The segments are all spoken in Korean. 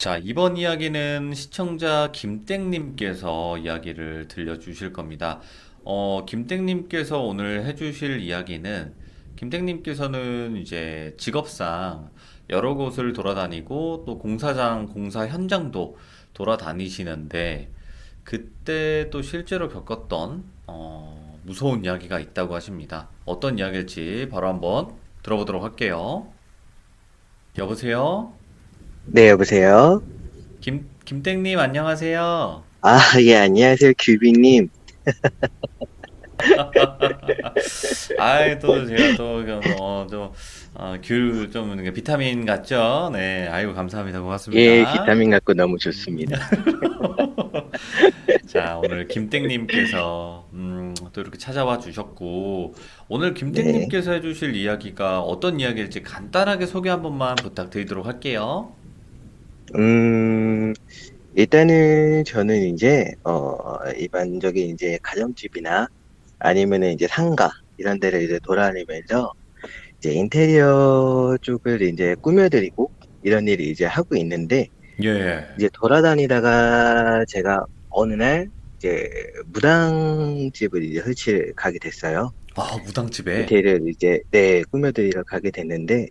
자, 이번 이야기는 시청자 김땡님께서 이야기를 들려주실 겁니다. 김땡님께서 오늘 해주실 이야기는, 김땡님께서는 이제 직업상 여러 곳을 돌아다니고 또 공사장, 공사 현장도 돌아다니시는데, 그때 또 실제로 겪었던 무서운 이야기가 있다고 하십니다. 어떤 이야기일지 바로 한번 들어보도록 할게요. 여보세요? 네, 여보세요? 김땡님 안녕하세요. 아, 예, 안녕하세요, 규빈님. 아이, 또 제가 또, 귤 좀 비타민 같죠? 네, 아이고, 감사합니다. 예, 고맙습니다. 비타민 갖고 너무 좋습니다. 자, 오늘 김땡님께서, 또 이렇게 찾아와 주셨고, 오늘 네. 김땡님께서 해주실 이야기가 어떤 이야기일지 간단하게 소개 한 번만 부탁드리도록 할게요. 음, 일단은 저는 이제, 일반적인 이제 가정집이나 아니면은 이제 상가, 이런 데를 이제 돌아다니면서 이제 인테리어 쪽을 이제 꾸며드리고 이런 일을 이제 하고 있는데, 예. 이제 돌아다니다가 제가 어느 날 이제 무당집을 이제 설치를 가게 됐어요. 아, 무당집에. 인테리어를 이제, 네, 꾸며드리러 가게 됐는데,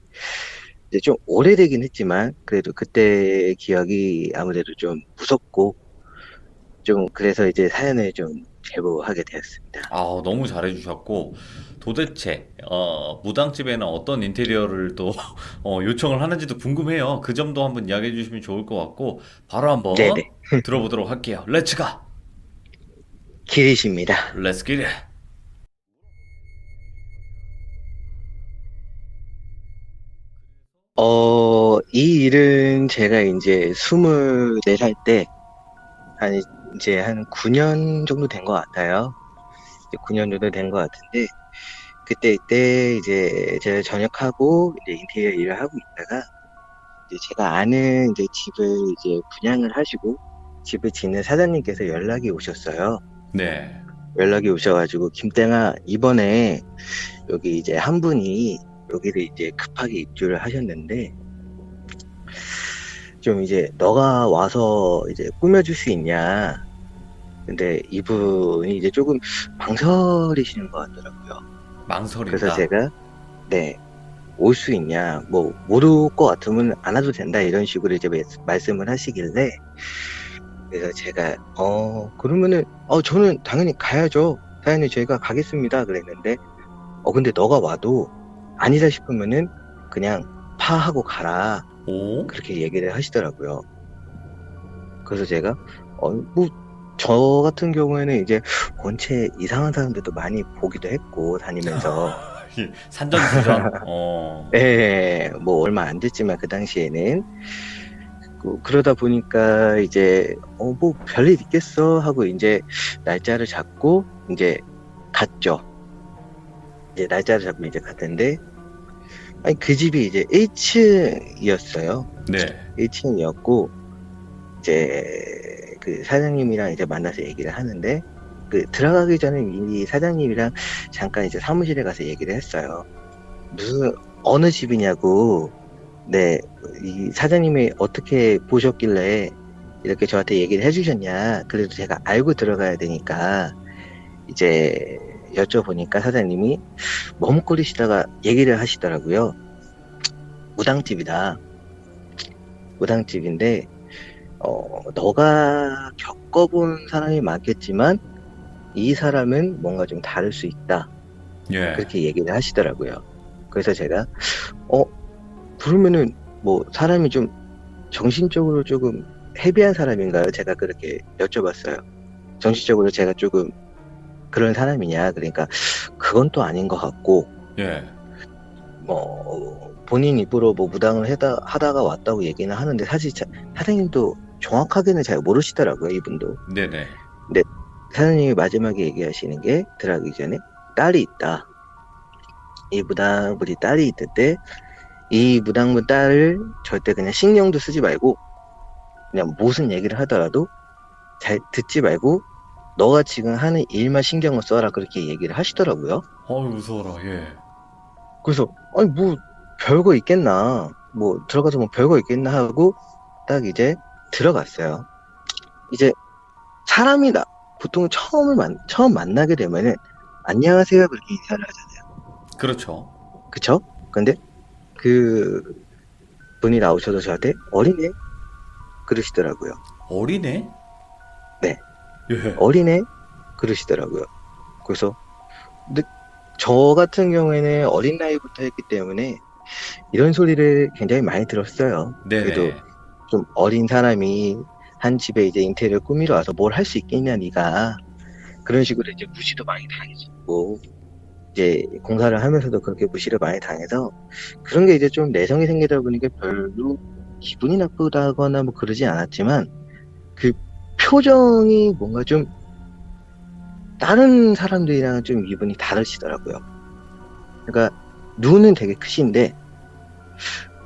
이제 좀 오래되긴 했지만, 그래도 그때 기억이 아무래도 좀 무섭고, 좀, 그래서 이제 사연을 좀 제보하게 되었습니다. 아, 너무 잘해주셨고, 도대체, 무당집에는 어떤 인테리어를 또, 요청을 하는지도 궁금해요. 그 점도 한번 이야기해 주시면 좋을 것 같고, 바로 한번 네네. 들어보도록 할게요. 렛츠 가! 길이십니다. 렛츠 기릿! 이 일은 제가 이제 24살 때, 이제 한 9년 정도 된 것 같아요. 이제 9년 정도 된 것 같은데, 이때 이제 제가 전역하고 이제 인테리어 일을 하고 있다가, 이제 제가 아는 이제 집을 이제 분양을 하시고 집을 짓는 사장님께서 연락이 오셨어요. 네. 연락이 오셔가지고 김땡아 이번에 여기 이제 한 분이 여기를 이제 급하게 입주를 하셨는데 좀 이제 너가 와서 이제 꾸며줄 수 있냐. 근데 이분이 이제 조금 망설이시는 것 같더라고요. 그래서 망설인다. 제가 네. 올 수 있냐, 뭐, 모를 것 같으면 안 와도 된다, 이런 식으로 이제 말씀을 하시길래, 그래서 제가, 그러면은, 저는 당연히 가야죠. 사장님, 저희가 가겠습니다. 그랬는데, 근데 너가 와도 아니다 싶으면은 그냥 파하고 가라. 오? 그렇게 얘기를 하시더라고요. 그래서 제가, 뭐, 저 같은 경우에는 이제 원체 이상한 사람들도 많이 보기도 했고, 다니면서, 산전수전. 예, 뭐 얼마 안 됐지만 그 당시에는 그러다 보니까 이제 뭐 별일 있겠어 하고 이제 날짜를 잡고 이제 갔죠. 이제 날짜를 잡고 이제 갔는데 아니 그 집이 이제 1층이었어요. 네. 1층이었고 이제 그 사장님이랑 이제 만나서 얘기를 하는데 그 들어가기 전에 이 사장님이랑 잠깐 이제 사무실에 가서 얘기를 했어요. 무슨 어느 집이냐고 네, 이 사장님이 어떻게 보셨길래 이렇게 저한테 얘기를 해주셨냐. 그래도 제가 알고 들어가야 되니까 이제 여쭤보니까 사장님이 머뭇거리시다가 얘기를 하시더라고요. 무당집이다. 무당집인데, 너가 겪어본 사람이 많겠지만 이 사람은 뭔가 좀 다를 수 있다. 예. 그렇게 얘기를 하시더라고요. 그래서 제가, 어, 그러면은 뭐 사람이 좀 정신적으로 조금 헤비한 사람인가요? 제가 그렇게 여쭤봤어요. 정신적으로 제가 조금 그런 사람이냐? 그러니까 그건 또 아닌 것 같고, 예. 뭐 본인 입으로 뭐 무당을 하다가 왔다고 얘기는 하는데 사실 사장님도 정확하게는 잘 모르시더라고요, 이분도. 네네. 근데 사장님이 마지막에 얘기하시는 게 들어가기 전에 딸이 있다. 이 무당분이 딸이 있는데 이 무당분 딸을 절대 그냥 신경도 쓰지 말고 그냥 무슨 얘기를 하더라도 잘 듣지 말고 너가 지금 하는 일만 신경을 써라 그렇게 얘기를 하시더라고요. 어우, 무서워라. 예. 그래서 아니 뭐 별거 있겠나 뭐 들어가서 뭐 별거 있겠나 하고 딱 이제 들어갔어요. 이제 사람이 보통 처음 만나게 되면은 안녕하세요 그렇게 인사를 하잖아요. 그렇죠. 그쵸? 근데 그 분이 나오셔서 저한테 어린애 그러시더라고요. 어리네? 네, 예. 어린애 그러시더라고요. 그래서 근데 저 같은 경우에는 어린 나이부터 했기 때문에 이런 소리를 굉장히 많이 들었어요. 그래도 네네. 좀 어린 사람이 한 집에 이제 인테리어 꾸미러 와서 뭘 할 수 있겠냐, 네가. 그런 식으로 이제 무시도 많이 당했었고, 이제 공사를 하면서도 그렇게 무시를 많이 당해서 그런 게 이제 좀 내성이 생기다 보니까 별로 기분이 나쁘다거나 뭐 그러지 않았지만 그 표정이 뭔가 좀 다른 사람들이랑 좀 기분이 다르시더라고요. 그러니까 눈은 되게 크신데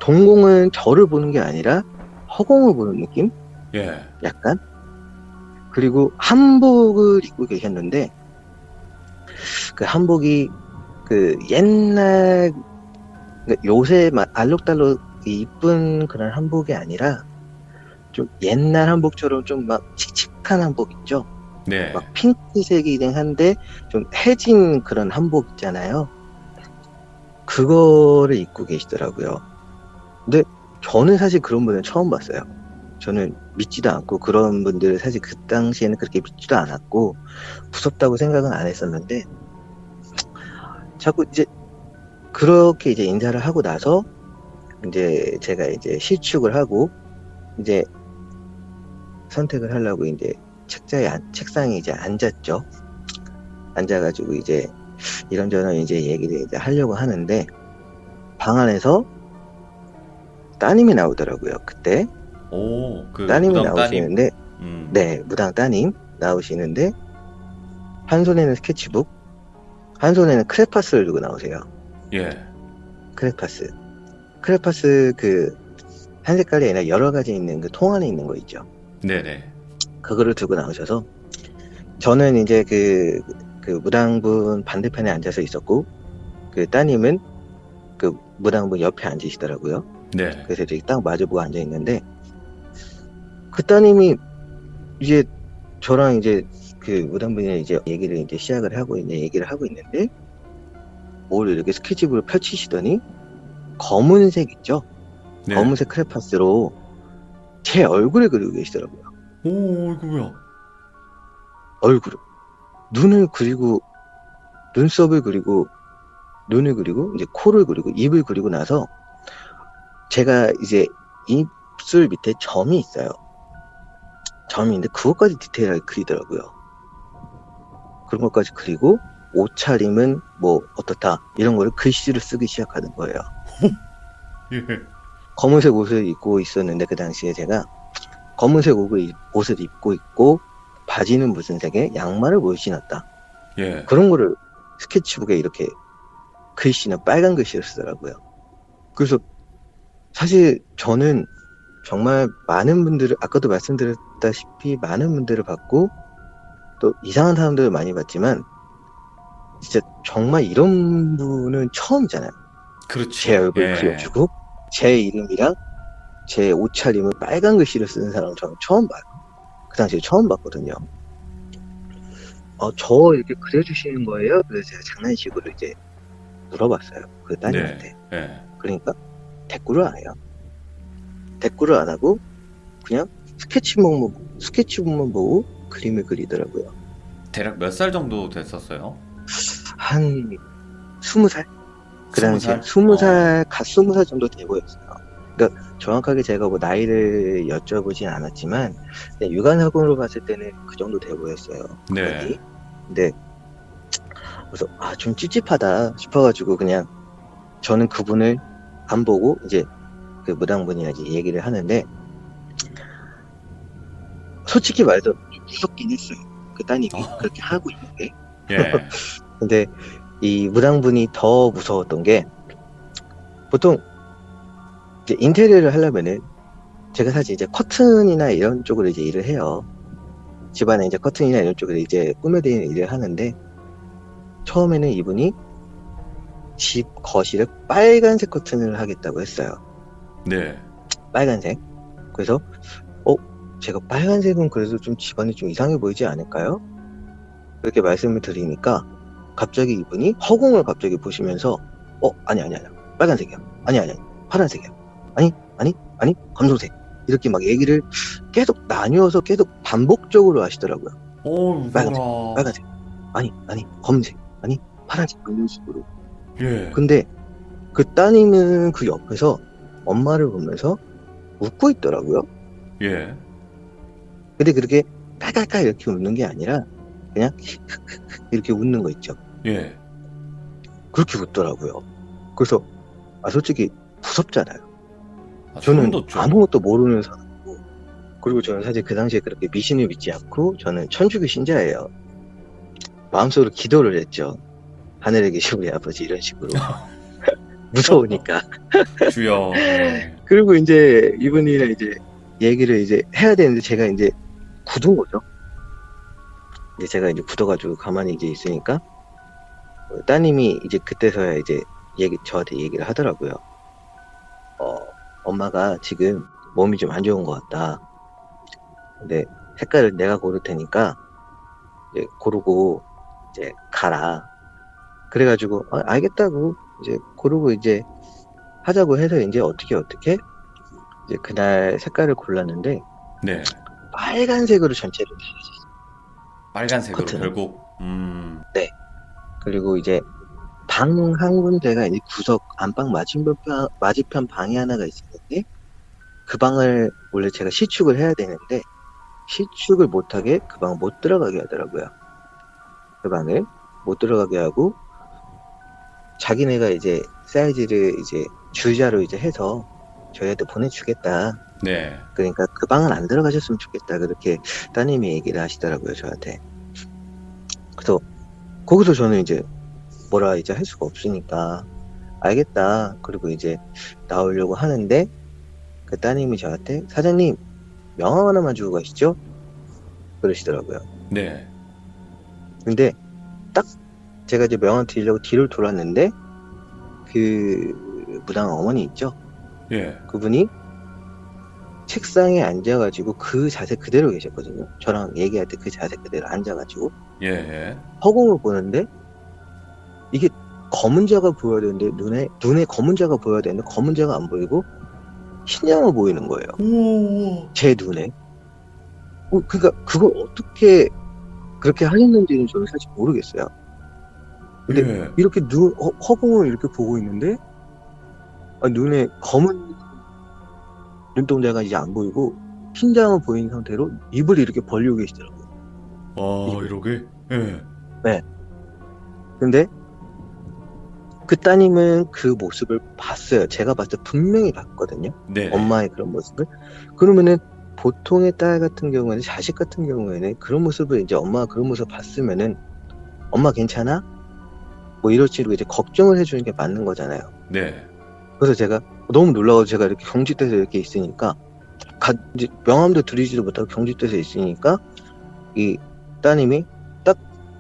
동공은 저를 보는 게 아니라 허공을 보는 느낌? 예. 약간? 그리고 한복을 입고 계셨는데 그 한복이 그 옛날 그러니까 요새 막 알록달록 이쁜 그런 한복이 아니라 좀 옛날 한복처럼 좀 막 칙칙한 한복 있죠? 네. 막 핑크색이긴 한데 좀 해진 그런 한복 있잖아요. 그거를 입고 계시더라고요. 근데 저는 사실 그런 분을 처음 봤어요. 저는 믿지도 않고 그런 분들을 사실 그 당시에는 그렇게 믿지도 않았고 무섭다고 생각은 안 했었는데 자꾸 이제 그렇게 이제 인사를 하고 나서 이제 제가 이제 실축을 하고 이제 선택을 하려고 이제 책상에 이제 앉았죠. 앉아가지고 이제 이런저런 이제 얘기를 이제 하려고 하는데 방 안에서 따님이 나오더라고요. 그때 오, 그 따님이 무당 따님. 나오시는데 음. 네, 무당 따님 나오시는데 한 손에는 스케치북, 한 손에는 크레파스를 들고 나오세요. 예. 크레파스 그 한 색깔이 아니라 여러 가지 있는 그 통 안에 있는 거 있죠. 네네. 그거를 들고 나오셔서 저는 이제 그 무당분 반대편에 앉아서 있었고 그 따님은 그 무당분 옆에 앉으시더라고요. 네. 그래서 이렇게 딱 마주보고 앉아 있는데 그 따님이 이제 저랑 이제 그 무당분이 이제 얘기를 이제 시작을 하고 이제 얘기를 하고 있는데 뭘 이렇게 스케치북을 펼치시더니 검은색 있죠? 네. 검은색 크레파스로 제 얼굴을 그리고 계시더라고요. 오, 이거 뭐야? 얼굴을. 눈을 그리고, 눈썹을 그리고, 눈을 그리고, 이제 코를 그리고, 입을 그리고 나서 제가 이제 입술 밑에 점이 있어요. 점이 있는데 그것까지 디테일하게 그리더라고요. 그런 것까지 그리고 옷차림은 뭐 어떻다 이런 거를 글씨를 쓰기 시작하는 거예요. 예. 검은색 옷을 입고 있었는데 그 당시에 제가 검은색 옷을 입고 있고 바지는 무슨 색에 양말을 못 신었다. 예. 그런 거를 스케치북에 이렇게 글씨는 빨간 글씨를 쓰더라고요. 그래서 사실 저는 정말 많은 분들을 아까도 말씀드렸다시피 많은 분들을 봤고 또 이상한 사람들을 많이 봤지만 진짜 정말 이런 분은 처음이잖아요. 그렇지. 제 얼굴 예. 그려주고 제 이름이랑 제 옷차림을 빨간 글씨로 쓰는 사람은 저는 처음 봐요. 그 당시에 처음 봤거든요. 저 이렇게 그려주시는 거예요? 그래서 제가 장난식으로 이제 물어봤어요. 그 따님한테. 네. 예. 그러니까 대꾸를 안 해요. 대꾸를 안 하고 그냥 스케치북만 보고 그림을 그리더라고요. 대략 몇 살 정도 됐었어요? 한 20살? 그 당시에 20살? 갓 20살 정도 돼 보였어요. 그러니까 정확하게 제가 뭐 나이를 여쭤보진 않았지만 그냥 육안학으로 봤을 때는 그 정도 돼 보였어요. 네. 그분이. 근데 그래서 좀 찝찝하다 싶어가지고 그냥 저는 그분을 안 보고 이제 그 무당분이랑 이제 얘기를 하는데 솔직히 말해서 좀 무섭긴 했어요. 그 따님이 그렇게 하고 있는데. 예. 근데 이 무당분이 더 무서웠던 게 보통 이제 인테리어를 하려면은 제가 사실 이제 커튼이나 이런 쪽으로 이제 일을 해요. 집안에 이제 커튼이나 이런 쪽으로 이제 꾸며드리는 일을 하는데 처음에는 이분이 집 거실에 빨간색 커튼을 하겠다고 했어요. 네. 빨간색. 그래서 어, 제가 빨간색은 그래도 좀 집안이 좀 이상해 보이지 않을까요? 그렇게 말씀을 드리니까 갑자기 이분이 허공을 갑자기 보시면서 아니 빨간색이야. 아니 파란색이야. 아니 검정색. 이렇게 막 얘기를 계속 나뉘어서 계속 반복적으로 하시더라고요. 빨간색, 무서워라. 빨간색. 아니 검은색. 아니 파란색. 이런 식으로. 예. 근데 그 따님은 그 옆에서 엄마를 보면서 웃고 있더라고요. 예. 근데 그렇게 깔깔깔 이렇게 웃는 게 아니라 그냥 이렇게 웃는 거 있죠. 예. 그렇게 웃더라고요. 그래서 솔직히 무섭잖아요. 소름 저는 돋죠. 아무것도 모르는 사람이고, 그리고 저는 사실 그 당시에 그렇게 미신을 믿지 않고 저는 천주교 신자예요. 마음속으로 기도를 했죠. 하늘에 계신 우리 아버지 이런 식으로. 무서우니까. 주여. 예. 그리고 이제 이분이랑 이제 얘기를 이제 해야 되는데 제가 이제 굳은 거죠. 이제 제가 이제 굳어가지고 가만히 이제 있으니까 따님이 이제 그때서야 이제 저한테 얘기를 하더라고요. 엄마가 지금 몸이 좀 안 좋은 것 같다. 근데 색깔을 내가 고를 테니까 이제 고르고 이제 가라. 그래가지고 알겠다고 이제 고르고 이제 하자고 해서 이제 어떻게 이제 그날 색깔을 골랐는데 네. 빨간색으로 전체를 다 하셨어요. 빨간색으로 커튼은. 결국. 그리고 이제 방 한 군데가 이제 구석 안방 맞은편 방이 하나가 있었는데 그 방을 원래 제가 시축을 해야 되는데 시축을 못하게 그 방 못 들어가게 하더라고요. 그 방을 못 들어가게 하고 자기네가 이제 사이즈를 이제 주자로 이제 해서 저희한테 보내주겠다. 네. 그러니까 그 방은 안 들어가셨으면 좋겠다. 그렇게 따님이 얘기를 하시더라고요, 저한테. 그래서 거기서 저는 이제 뭐라 이제 할 수가 없으니까 알겠다. 그리고 이제 나오려고 하는데 그 따님이 저한테 사장님 명함 하나만 주고 가시죠? 그러시더라고요. 네. 근데 딱 제가 이제 명함 드리려고 뒤를 돌았는데 그 무당 어머니 있죠? 예. 그분이 책상에 앉아가지고 그 자세 그대로 계셨거든요. 저랑 얘기할 때 그 자세 그대로 앉아가지고 예. 예. 허공을 보는데 이게 검은 자가 보여야 되는데 눈에 검은 자가 보여야 되는데 검은 자가 안 보이고 흰자가 보이는 거예요. 우와. 제 눈에. 그러니까 그걸 어떻게 그렇게 하셨는지는 저는 사실 모르겠어요. 근데 예. 이렇게 허공을 이렇게 보고 있는데 눈에 검은 눈동자가 이제 안 보이고 흰자만 보이는 상태로 입을 이렇게 벌리고 계시더라고요. 이러게? 예. 네. 근데 그 따님은 그 모습을 봤어요. 제가 봤을 때 분명히 봤거든요. 네. 엄마의 그런 모습을. 그러면은 보통의 딸 같은 경우에는 자식 같은 경우에는 그런 모습을 이제 엄마가 그런 모습을 봤으면은 엄마 괜찮아? 뭐 이럴지로 이제 걱정을 해주는 게 맞는 거잖아요. 네. 그래서 제가 너무 놀라워서 제가 이렇게 경직돼서 이렇게 있으니까 이제 명함도 드리지도 못하고 경직돼서 있으니까 이 따님이 딱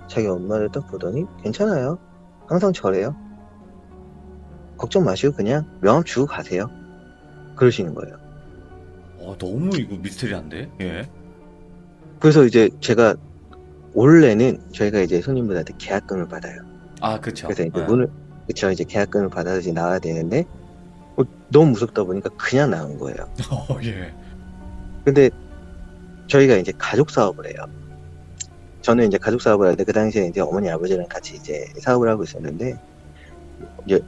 자기 엄마를 딱 보더니 괜찮아요. 항상 저래요. 걱정 마시고 그냥 명함 주고 가세요. 그러시는 거예요. 너무 이거 미스테리한데? 예. 그래서 이제 제가 원래는 저희가 이제 손님분한테 계약금을 받아요. 그쵸. 그래서 이제 예. 그쵸, 이제 계약금을 받아서 이제 나와야 되는데 너무 무섭다 보니까 그냥 나온 거예요. 예. 근데 저희가 이제 가족 사업을 해요. 저는 이제 가족 사업을 하는데 그 당시에 이제 어머니 아버지랑 같이 이제 사업을 하고 있었는데 이제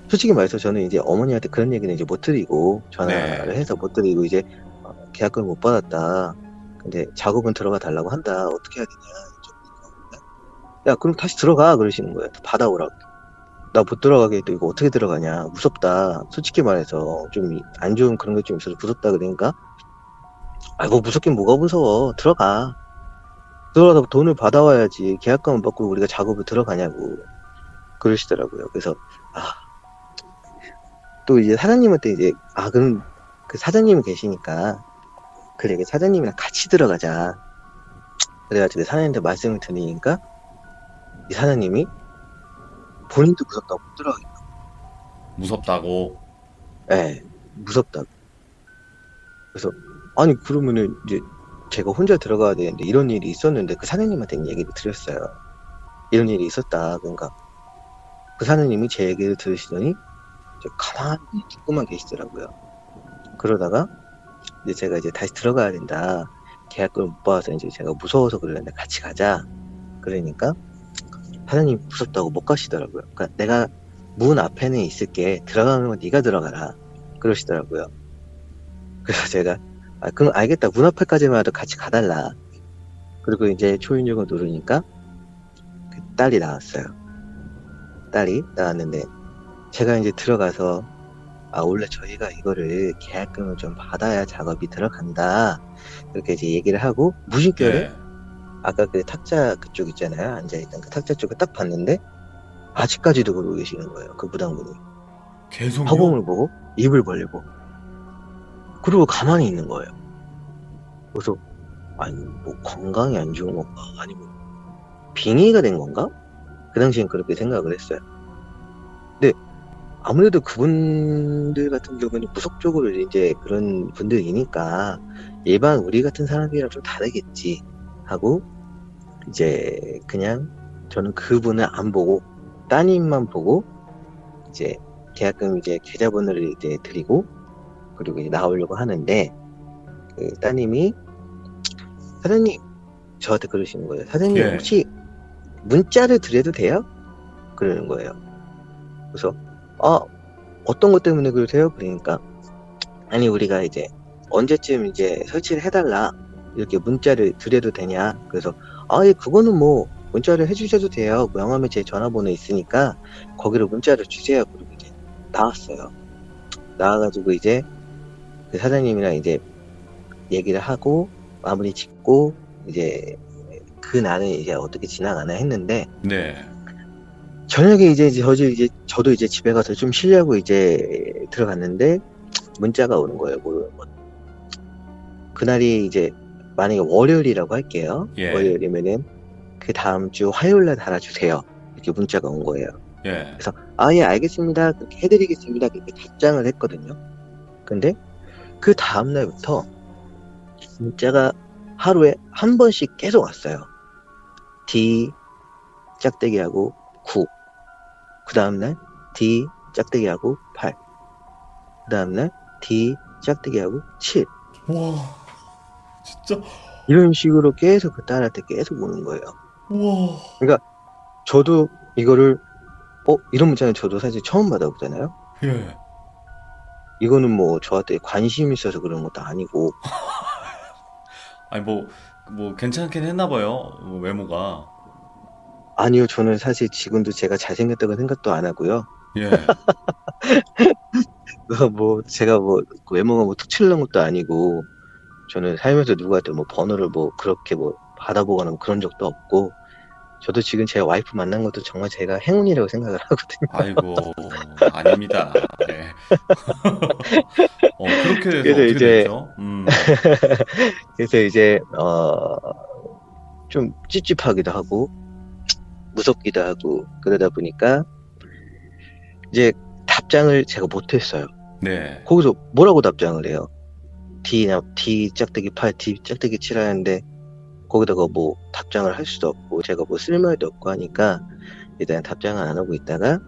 솔직히 말해서 저는 이제 어머니한테 그런 얘기는 이제 못 드리고 전화를 해서 못 드리고 이제 계약금을 못 받았다. 근데 작업은 들어가 달라고 한다. 어떻게 해야 되냐. 야, 그럼 다시 들어가 그러시는 거예요. 받아오라고. 나 못 들어가게 또 이거 어떻게 들어가냐. 무섭다. 솔직히 말해서 좀 안 좋은 그런 게 좀 있어서 무섭다 그러니까 뭐 무섭긴 뭐가 무서워. 들어가서 돈을 받아와야지. 계약금을 받고 우리가 작업을 들어가냐고 그러시더라고요. 그래서 또 이제 사장님한테 이제 그럼 그 사장님이 계시니까 그래 사장님이랑 같이 들어가자. 그래가지고 사장님한테 말씀을 드리니까 이 사장님이 본인도 무섭다고 못 들어가겠다. 무섭다고? 네, 무섭다고. 그래서 아니, 그러면은 이제 제가 혼자 들어가야 되는데 이런 일이 있었는데 그 사장님한테 얘기를 드렸어요. 이런 일이 있었다. 그러니까 그 사장님이 제 얘기를 들으시더니 이제 가만히 듣고만 계시더라고요. 그러다가 이제 제가 이제 다시 들어가야 된다. 계약금을 못 받아서 이제 제가 무서워서 그러는데 같이 가자. 그러니까 사장님 무섭다고 못 가시더라고요. 그러니까 내가 문 앞에는 있을게. 들어가는 건 네가 들어가라. 그러시더라고요. 그래서 제가 그럼 알겠다. 문 앞에까지만 해도 같이 가달라. 그리고 이제 초인종을 누르니까 그 딸이 나왔어요. 딸이 나왔는데 제가 이제 들어가서 원래 저희가 이거를 계약금을 좀 받아야 작업이 들어간다. 그렇게 이제 얘기를 하고 무심결에 예. 아까 그 탁자 그쪽 있잖아요. 앉아있던 그 탁자 쪽을 딱 봤는데 아직까지도 그러고 계시는 거예요. 그 무당분이. 계속요? 허공을 보고 입을 벌리고 그리고 가만히 있는 거예요. 그래서 아니 뭐 건강이 안 좋은 건가 아니면 빙의가 된 건가? 그 당시엔 그렇게 생각을 했어요. 근데 아무래도 그분들 같은 경우는 무속적으로 이제 그런 분들이니까 일반 우리 같은 사람들이랑 좀 다르겠지 하고 이제 그냥 저는 그분을 안 보고 따님만 보고 이제 계약금 이제 계좌번호를 이제 드리고 그리고 이제 나오려고 하는데 그 따님이 사장님 저한테 그러시는 거예요. 사장님 예. 혹시 문자를 드려도 돼요? 그러는 거예요. 그래서 어떤 것 때문에 그러세요? 그러니까 아니 우리가 이제 언제쯤 이제 설치를 해달라 이렇게 문자를 드려도 되냐? 그래서 예 그거는 뭐 문자를 해주셔도 돼요. 명함에 제 전화번호 있으니까 거기로 문자를 주세요. 그리고 이제 나왔어요. 나와가지고 이제 그 사장님이랑 이제 얘기를 하고 마무리 짓고 이제 그 날은 이제 어떻게 지나가나 했는데 네. 저녁에 이제 저도 이제 집에 가서 좀 쉬려고 이제 들어갔는데 문자가 오는 거예요. 그날이 이제 만약에 월요일이라고 할게요. 예. 월요일이면은 그 다음 주 화요일 날 달아주세요. 이렇게 문자가 온 거예요. 예. 그래서 예 알겠습니다. 그렇게 해드리겠습니다. 그렇게 답장을 했거든요. 근데 그 다음 날부터 문자가 하루에 한 번씩 계속 왔어요. D 짝대기하고 9. 그 다음날 D 짝대기하고 8. 그 다음날 D 짝대기하고 7. 와, 진짜. 이런 식으로 계속 그 딸한테 계속 오는 거예요. 와. 그러니까 저도 이거를 이런 문자는 저도 사실 처음 받아보잖아요. 예. 이거는 뭐 저한테 관심이 있어서 그런 것도 아니고 아니 뭐 괜찮긴 했나 봐요. 외모가. 아니요 저는 사실 지금도 제가 잘생겼다고 생각도 안 하고요. 예. 뭐 제가 뭐 외모가 뭐 특출난 것도 아니고 저는 살면서 누구한테 뭐 번호를 뭐 그렇게 뭐 받아보거나 뭐 그런 적도 없고 저도 지금 제 와이프 만난 것도 정말 제가 행운이라고 생각을 하거든요. 아이고, 아닙니다. 예. 그렇게 돼서 그래서 어떻게 이제 됐죠? 그래서 이제 좀 찝찝하기도 하고 무섭기도 하고 그러다 보니까 이제 답장을 제가 못했어요. 네. 거기서 뭐라고 답장을 해요? D 짝대기 8, D 짝대기 7 하는데 거기다가 뭐 답장을 할 수도 없고 제가 뭐 쓸말도 없고 하니까 일단 답장을 안 하고 있다가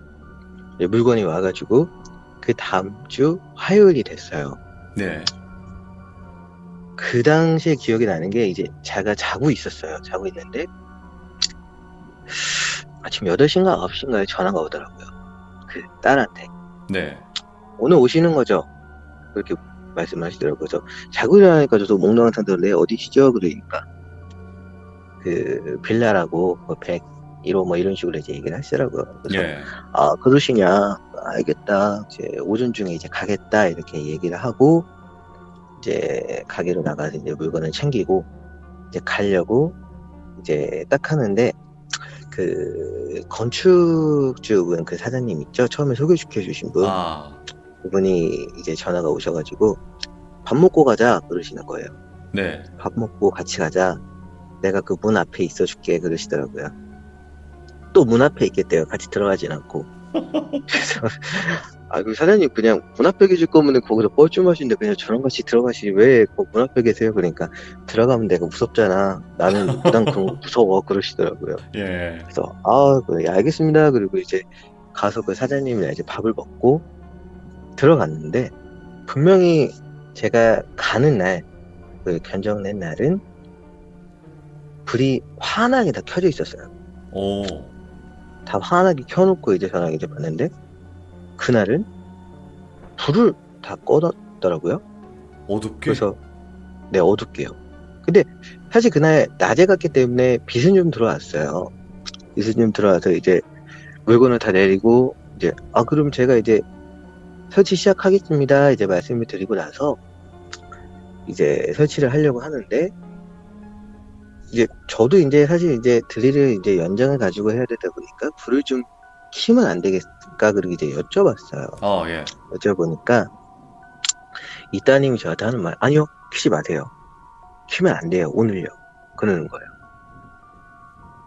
물건이 와가지고 그 다음 주 화요일이 됐어요. 네. 그 당시에 기억이 나는 게 이제 제가 자고 있었어요. 자고 있는데 아침 8시인가 9시인가에 전화가 오더라고요. 그 딸한테. 네. 오늘 오시는 거죠? 그렇게 말씀하시더라고요. 그래서 자고 일어나니까 저도 몽롱한 상태로 네 어디시죠? 그러니까 그 빌라라고 뭐 101호 뭐 이런 식으로 이제 얘기를 하시더라고요. 그래서 예. 그러시냐? 알겠다. 이제 오전 중에 이제 가겠다 이렇게 얘기를 하고 이제 가게로 나가서 이제 물건을 챙기고 이제 가려고 이제 딱 하는데 그 건축 쪽은 그 사장님 있죠? 처음에 소개시켜 주신 분. 그분이 이제 전화가 오셔가지고 밥 먹고 가자 그러시는 거예요. 네. 밥 먹고 같이 가자. 내가 그 문 앞에 있어줄게 그러시더라고요. 또 문 앞에 있겠대요. 같이 들어가진 않고. 그래서 아, 그 사장님 그냥 문 앞에 계실 거면 거기서 뻘쭘하신데 그냥 저랑 같이 들어가시지 왜 문 앞에 계세요? 그러니까 들어가면 내가 무섭잖아. 나는 무당 그런 거 무서워 그러시더라고요. 예. 그래서 아, 그래 알겠습니다. 그리고 이제 가서 그 사장님이랑 이제 밥을 먹고 들어갔는데 분명히 제가 가는 날, 그 견적낸 날은 불이 환하게 다 켜져 있었어요. 오. 다 환하게 켜놓고 이제 전화기 이제 봤는데 그날은 불을 다 꺼놨더라고요. 어둡게? 그래서 네, 어둡게요. 근데 사실 그날 낮에 갔기 때문에 빛은 좀 들어왔어요. 빛은 좀 들어와서 이제 물건을 다 내리고 이제 아 그럼 제가 이제 설치 시작하겠습니다. 이제 말씀을 드리고 나서 이제 설치를 하려고 하는데 이제 저도 이제 사실 이제 드릴을 이제 연장을 가지고 해야 되다 보니까 불을 좀 키면 안 되겠을까 그리고 이제 여쭤봤어요. 아, 예. 여쭤보니까 이 따님이 저한테 하는 말 아니요 키지 마세요. 키면 안 돼요 오늘요. 그러는 거예요.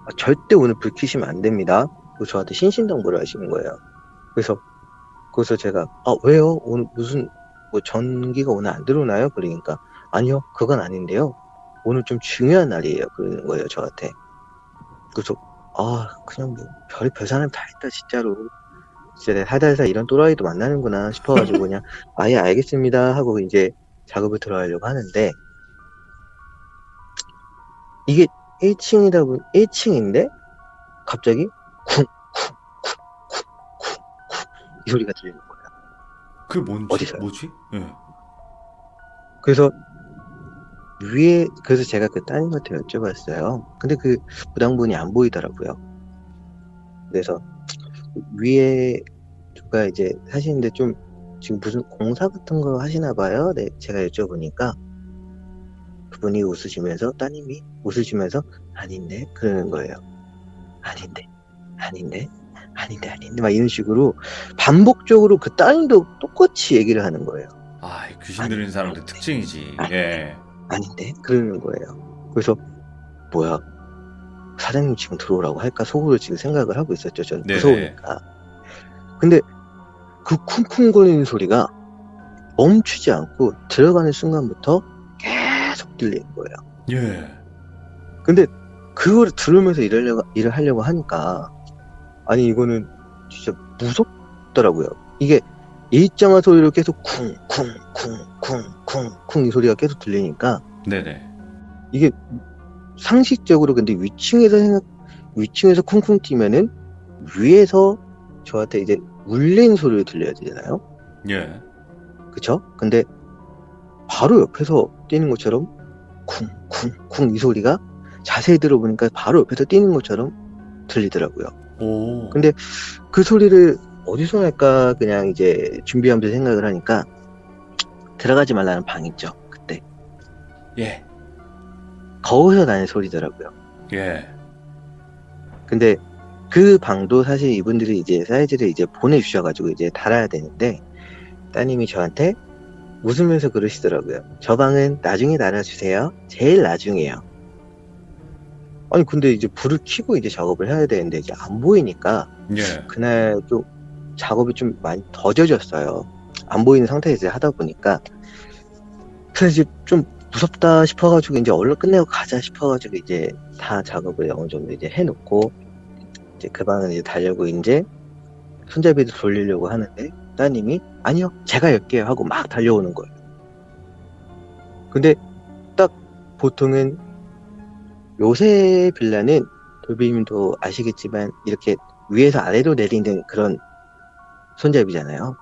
아, 절대 오늘 불 켜시면 안 됩니다. 그리고 저한테 신신당부를 하시는 거예요. 그래서 거기서 제가 아 왜요? 오늘 무슨 뭐 전기가 오늘 안 들어오나요? 그러니까 아니요 그건 아닌데요. 오늘 좀 중요한 날이에요. 그러는 거예요 저한테. 그래서 아 그냥 뭐 별의별 사람 다 있다 진짜로. 진짜 내가 살다살다 이런 또라이도 만나는구나 싶어가지고 그냥 아예 알겠습니다 하고 이제 작업을 들어가려고 하는데 이게 1층이다 보니 1층인데 갑자기 쿵쿵쿵쿵쿵쿵 이 소리가 들리는 거예요. 그게 뭔지? 어디서요? 뭐지? 예. 그래서 위에 그래서 제가 그 따님한테 여쭤봤어요. 근데 그 부당분이 안 보이더라고요. 그래서 위에 누가 이제 사시는데 좀 지금 무슨 공사 같은 거 하시나 봐요. 네, 제가 여쭤보니까 그분이 웃으시면서 따님이 웃으시면서 아닌데 그러는 거예요. 아닌데 아닌데 아닌데 막 이런 식으로 반복적으로 그 따님도 똑같이 얘기를 하는 거예요. 아, 이 귀신 들리는 사람들 특징이지. 예. 아닌데 그러는 거예요. 그래서 뭐야 사장님 지금 들어오라고 할까 속으로 지금 생각을 하고 있었죠. 저는 네네. 무서우니까. 근데 그 쿵쿵거리는 소리가 멈추지 않고 들어가는 순간부터 계속 들리는 거예요. 예. 근데 그걸 들으면서 일을 하려고 하니까 아니 이거는 진짜 무섭더라고요. 이게 일정한 소리로 계속 쿵쿵쿵쿵쿵쿵 이 소리가 계속 들리니까 네네. 이게 상식적으로 근데 위층에서 쿵쿵 뛰면은 위에서 저한테 이제 울리는 소리를 들려야 되잖아요. 예. 그쵸? 근데 바로 옆에서 뛰는 것처럼 쿵쿵쿵 이 소리가 자세히 들어보니까 바로 옆에서 뛰는 것처럼 들리더라고요. 오. 근데 그 소리를 어디서 날까 그냥 이제 준비하면서 생각을 하니까 들어가지 말라는 방 있죠. 그때 예. 거기서 나는 소리더라고요. 예. 근데 그 방도 사실 이분들이 이제 사이즈를 이제 보내주셔가지고 이제 달아야 되는데 따님이 저한테 웃으면서 그러시더라고요. 저 방은 나중에 달아주세요. 제일 나중에요. 아니 근데 이제 불을 켜고 이제 작업을 해야 되는데 이제 안 보이니까 예. 그날 좀 작업이 좀 많이 더뎌졌어요. 안 보이는 상태에서 이제 하다 보니까 그래서 이제 좀 무섭다 싶어가지고 이제 얼른 끝내고 가자 싶어가지고 이제 다 작업을 어느 정도 이제 해놓고 이제 그 방을 이제 달려고 이제 손잡이도 돌리려고 하는데 따님이 아니요 제가 열게요 하고 막 달려오는 거예요. 근데 딱 보통은 요새 빌라는 돌비님도 아시겠지만 이렇게 위에서 아래로 내리는 그런 손잡이잖아요.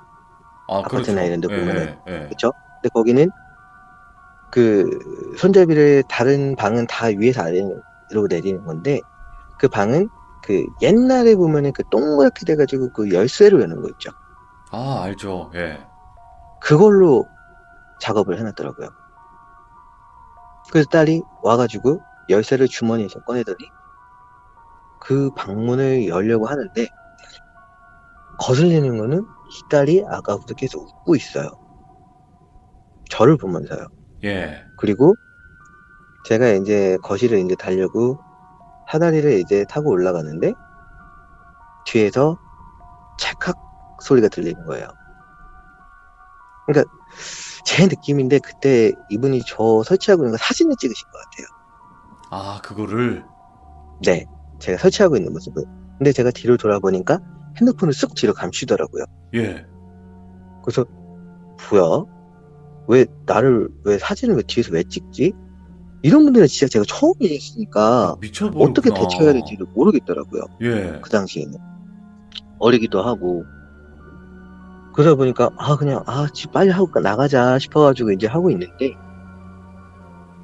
아, 아파트나 그렇죠. 이런 데 보면은 예. 예. 그렇죠? 근데 거기는 그 손잡이를 다른 방은 다 위에서 아래로 내리는 건데 그 방은 그 옛날에 보면은 그 동그랗게 돼가지고 그 열쇠로 여는 거 있죠. 아, 알죠. 예. 그걸로 작업을 해놨더라고요. 그래서 딸이 와가지고 열쇠를 주머니에서 꺼내더니 그 방문을 열려고 하는데 거슬리는 거는 이 딸이 아까부터 계속 웃고 있어요. 저를 보면서요. 예. 그리고 제가 이제 거실을 이제 달려고 사다리를 이제 타고 올라가는데 뒤에서 찰칵 소리가 들리는 거예요. 그러니까 제 느낌인데 그때 이분이 저 설치하고 있는 거 사진을 찍으신 것 같아요. 아, 그거를. 네, 제가 설치하고 있는 모습을. 근데 제가 뒤로 돌아보니까 핸드폰을 쓱 뒤로 감추더라고요. 예. 그래서 뭐야? 왜 사진을 왜 뒤에서 왜 찍지? 이런 분들은 진짜 제가 처음 아, 얘기했으니까 어떻게 미쳐버렸구나. 대처해야 될지를 모르겠더라고요. 예. 그 당시에는. 어리기도 하고. 그러다 보니까, 그냥, 집 빨리 하고 나가자 싶어가지고 이제 하고 있는데,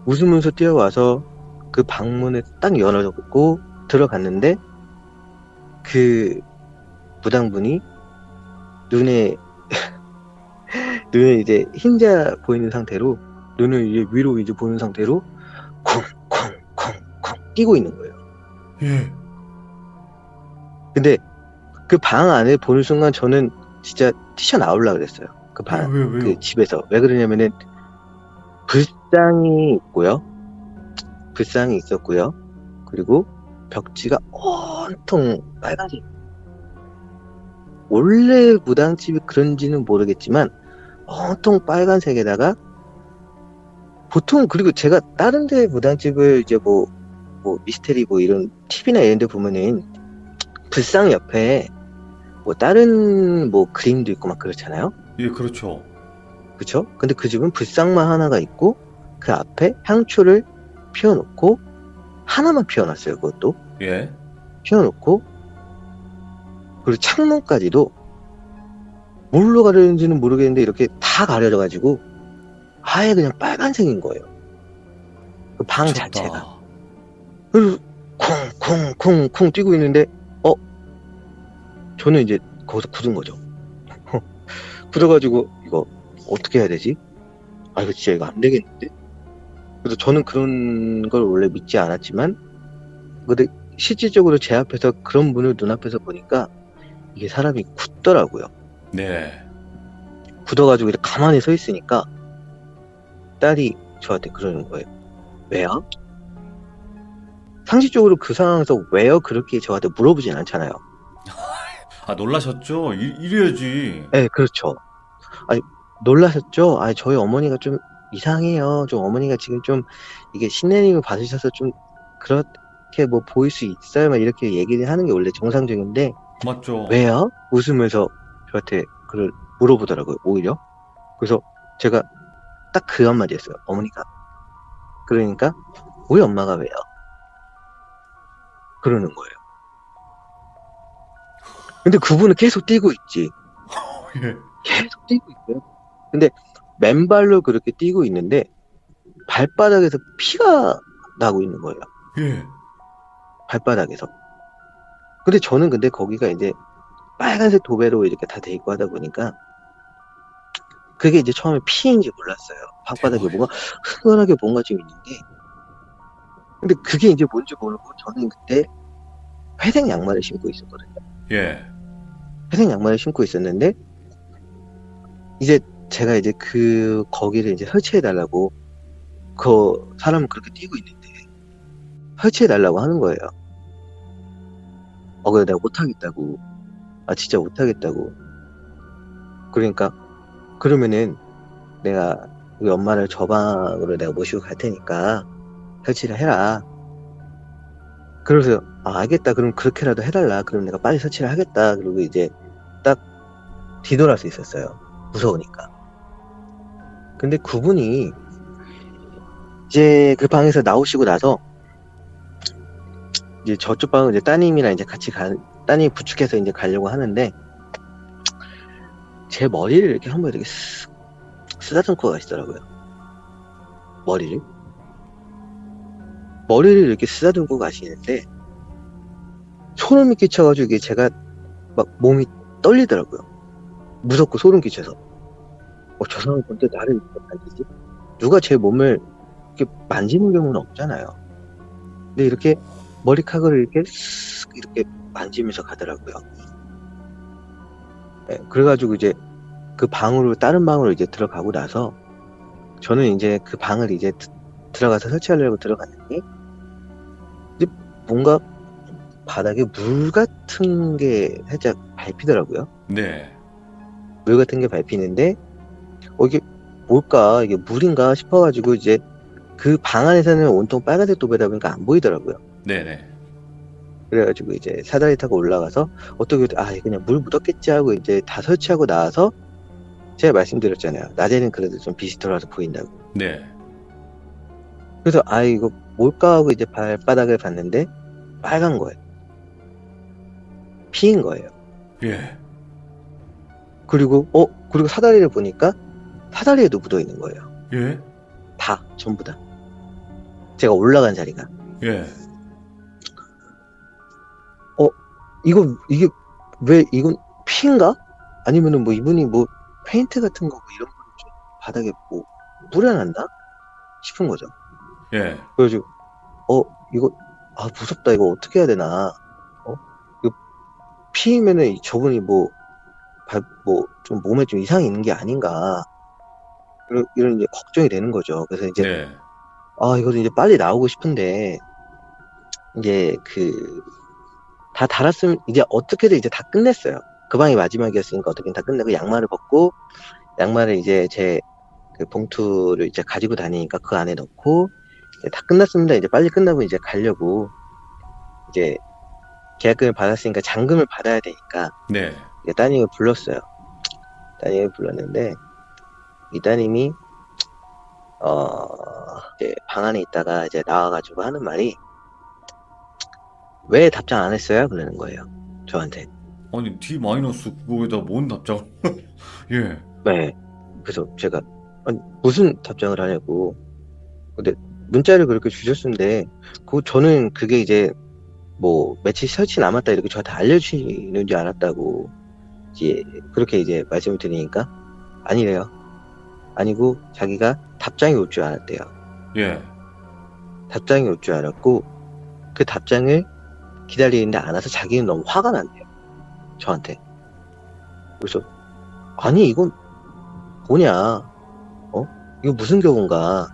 웃으면서 뛰어와서 그 방문을 딱 열어놓고 들어갔는데, 그 무당분이 눈에, 눈에 이제 흰자 보이는 상태로, 눈을 이제 위로 이제 보는 상태로, 쿵쿵쿵쿵 뛰고 있는 거예요. 예. 근데 그 방 안을 보는 순간 저는 진짜 튀쳐나오려고 그랬어요. 왜요? 그 집에서. 왜 그러냐면은, 불상이 있고요. 불상이 있었고요. 그리고 벽지가 온통 빨간색. 원래 무당집이 그런지는 모르겠지만, 온통 빨간색에다가, 보통, 그리고 제가 다른 데 무당집을 이제 뭐 미스테리 뭐 이런 TV나 이런 데 보면은, 불상 옆에 뭐 다른 뭐 그림도 있고 막 그렇잖아요. 예, 그렇죠. 그쵸? 근데 그 집은 불상만 하나가 있고 그 앞에 향초를 피워놓고 하나만 피워놨어요. 그것도 예. 피워놓고 그리고 창문까지도 뭘로 가려는지는 모르겠는데 이렇게 다 가려져가지고 아예 그냥 빨간색인 거예요. 그 방 미쳤다. 자체가. 그래서 쿵쿵쿵쿵 뛰고 있는데 저는 이제 거기서 굳은 거죠. 굳어가지고 이거 어떻게 해야 되지? 이거 진짜 이거 안 되겠는데? 그래서 저는 그런 걸 원래 믿지 않았지만 근데 실질적으로 제 앞에서 그런 분을 눈앞에서 보니까 이게 사람이 굳더라고요. 네. 굳어가지고 이렇게 가만히 서 있으니까 딸이 저한테 그러는 거예요. 왜요? 상식적으로 그 상황에서 왜요? 그렇게 저한테 물어보진 않잖아요. 아, 놀라셨죠? 이래야지. 네, 그렇죠. 아니, 놀라셨죠? 저희 어머니가 좀 이상해요. 좀 어머니가 지금 좀 이게 신내림을 받으셔서 좀 그렇게 뭐 보일 수 있어요. 막 이렇게 얘기를 하는 게 원래 정상적인데 맞죠? 왜요? 웃으면서 저한테 그걸 물어보더라고요. 오히려. 그래서 제가 딱 그 한마디 했어요. 어머니가. 그러니까 우리 엄마가 왜요? 그러는 거예요. 근데 그분은 계속 뛰고 있지. 예. 계속 뛰고 있어요. 근데 맨발로 그렇게 뛰고 있는데 발바닥에서 피가 나고 있는 거예요. 예. 발바닥에서. 근데 저는 근데 거기가 이제 빨간색 도배로 이렇게 다 돼 있고 하다 보니까 그게 이제 처음에 피인지 몰랐어요. 발바닥에 대박이다. 뭔가 흔하게 뭔가 좀 있는데 근데 그게 이제 뭔지 모르고 저는 그때 회색 양말을 신고 있었거든요. 예. 회색 양말을 신고 있었는데 이제 제가 이제 거기를 이제 설치해 달라고 그 사람은 그렇게 뛰고 있는데 설치해 달라고 하는 거예요. 그래 내가 못하겠다고. 진짜 못하겠다고. 그러니까 그러면은 내가 우리 엄마를 저 방으로 내가 모시고 갈 테니까 설치를 해라. 그래서 알겠다. 그럼 그렇게라도 해달라. 그럼 내가 빨리 설치를 하겠다. 그리고 이제 딱 뒤돌아서 수 있었어요. 무서우니까. 근데 그분이 이제 그 방에서 나오시고 나서 이제 저쪽 방은 이제 따님이랑 이제 같이 따님이 부축해서 이제 가려고 하는데 제 머리를 이렇게 한번 이렇게 쓰다듬고 가시더라고요. 머리를 이렇게 쓰다듬고 가시는데 소름이 끼쳐가지고 이게 제가 막 몸이 떨리더라고요. 무섭고 소름 끼쳐서 저 사람 근데 나를 이렇게 만지지? 누가 제 몸을 이렇게 만지는 경우는 없잖아요. 근데 이렇게 머리카락을 이렇게 쓱 이렇게 만지면서 가더라고요. 네, 그래가지고 이제 그 방으로 다른 방으로 이제 들어가고 나서 저는 이제 그 방을 이제 들어가서 설치하려고 들어갔는데 이제 뭔가 바닥에 물 같은 게 살짝 밟히더라고요. 네. 물 같은 게 밟히는데 이게 뭘까? 이게 물인가 싶어가지고 이제 그 방 안에서는 온통 빨간색 도배다 보니까 안 보이더라고요. 네네. 그래가지고 이제 사다리 타고 올라가서 어떻게 그냥 물 묻었겠지 하고 이제 다 설치하고 나와서 제가 말씀드렸잖아요. 낮에는 그래도 좀 빛이 들어와서 보인다고. 네. 그래서 이거 뭘까 하고 이제 발바닥을 봤는데 빨간 거예요. 피인 거예요. 예. 그리고 사다리를 보니까 사다리에도 묻어 있는 거예요. 예. 다 전부 다. 제가 올라간 자리가. 예. 이게 왜 이건 피인가? 아니면은 뭐 이분이 뭐 페인트 같은 거 뭐 이런 거를 좀 바닥에 뭐 뿌려놨나 싶은 거죠. 예. 그래가지고 이거 무섭다. 이거 어떻게 해야 되나? 이거 피면은 저분이 뭐 좀 몸에 좀 이상이 있는 게 아닌가? 이런 이제 걱정이 되는 거죠. 그래서 이제 네. 이거를 이제 빨리 나오고 싶은데 이제 다 달았으면 이제 어떻게든 이제 다 끝냈어요. 그 방이 마지막이었으니까 어떻게든 다 끝내고 양말을 벗고 양말을 이제 제 그 봉투를 이제 가지고 다니니까 그 안에 넣고 이제 다 끝났습니다. 이제 빨리 끝나고 이제 가려고 이제 계약금을 받았으니까 잔금을 받아야 되니까 네. 이제 따님을 불렀어요. 따님을 불렀는데 이 따님이 이제 방 안에 있다가 이제 나와가지고 하는 말이 왜 답장 안 했어요? 그러는 거예요. 저한테. 아니 D 마이너스 그거에다 뭔 답장? 예. 네. 그래서 제가 아니, 무슨 답장을 하냐고. 근데 문자를 그렇게 주셨는데 저는 그게 이제 뭐 며칠 설치 남았다 이렇게 저한테 알려주시는 줄 알았다고 이제 그렇게 이제 말씀을 드리니까 아니래요. 아니고 자기가 답장이 올 줄 알았대요. 예. 답장이 올 줄 알았고 그 답장을 기다리는데 안 와서 자기는 너무 화가 난대요. 저한테. 그래서 아니 이건 뭐냐? 이거 무슨 경우인가?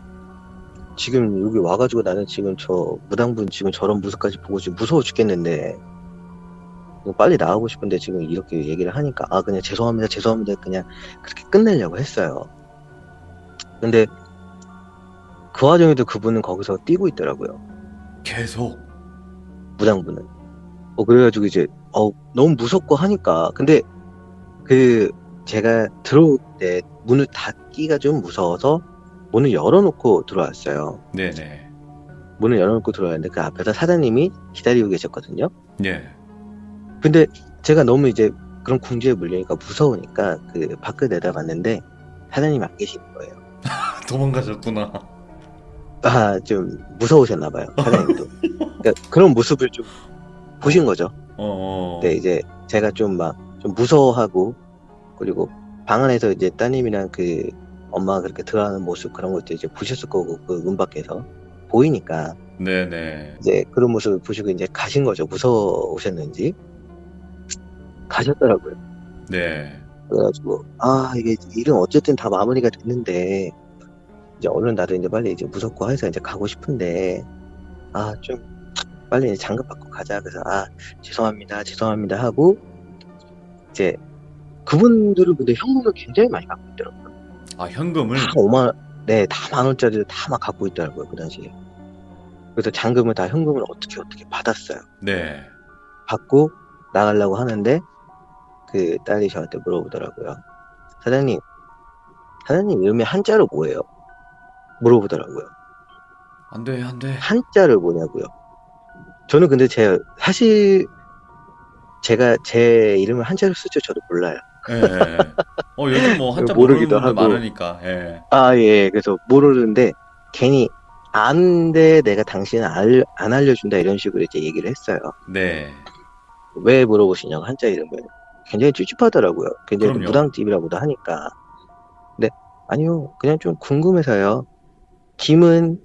지금 여기 와가지고 나는 지금 저 무당분 지금 저런 모습까지 보고 지금 무서워 죽겠는데 이거 빨리 나가고 싶은데 지금 이렇게 얘기를 하니까 그냥 죄송합니다 그냥 그렇게 끝내려고 했어요. 근데 그 와중에도 그분은 거기서 뛰고 있더라고요. 계속. 무당분은. 그래가지고 이제 너무 무섭고 하니까 근데 제가 들어올 때 문을 닫기가 좀 무서워서 문을 열어놓고 들어왔어요. 네네. 문을 열어놓고 들어왔는데 그 앞에서 사장님이 기다리고 계셨거든요. 예. 근데 제가 너무 이제 그런 궁지에 물리니까 무서우니까 그 밖을 내다봤는데 사장님이 안 계시는 거예요. 도망가셨구나. 좀 무서우셨나봐요, 사장님도. 그러니까 그런 모습을 좀 보신 거죠. 네, 이제 제가 좀 무서워하고 그리고 방 안에서 이제 따님이랑 그 엄마가 그렇게 들어가는 모습 그런 것도 이제 보셨을 거고 그 문 밖에서 보이니까 네네. 이제 그런 모습을 보시고 이제 가신 거죠. 무서우셨는지 가셨더라고요. 네. 그래가지고 이게 일은 어쨌든 다 마무리가 됐는데 이제 얼른 나도 이제 빨리 이제 무섭고 해서 이제 가고 싶은데 좀 빨리 이제 장급 받고 가자. 그래서 죄송합니다 하고 이제 그분들은 근데 현금을 굉장히 많이 갖고 있더라고요. 현금을? 다 5만, 네, 다 10,000원짜리를 다 막 갖고 있더라고요, 그 당시에. 그래서 잔금을 다 현금을 어떻게 받았어요. 네. 받고 나가려고 하는데 그 딸이 저한테 물어보더라고요. 사장님 이름이 한자로 뭐예요? 물어보더라고요. 안 돼. 한자를 뭐냐고요. 저는 근데 사실 제가 제 이름을 한자로 쓸 줄 저도 몰라요. 예. 요즘 뭐 한자 모르기도 모르는 분들 하고. 많으니까. 예. 예. 그래서 모르는데 괜히 안 돼, 내가 당신은 안 알려준다 이런 식으로 이제 얘기를 했어요. 네. 왜 물어보시냐고 한자 이름을. 굉장히 찝찝하더라고요. 굉장히 또 그럼요. 무당집이라고도 하니까. 근데 아니요, 그냥 좀 궁금해서요. 김은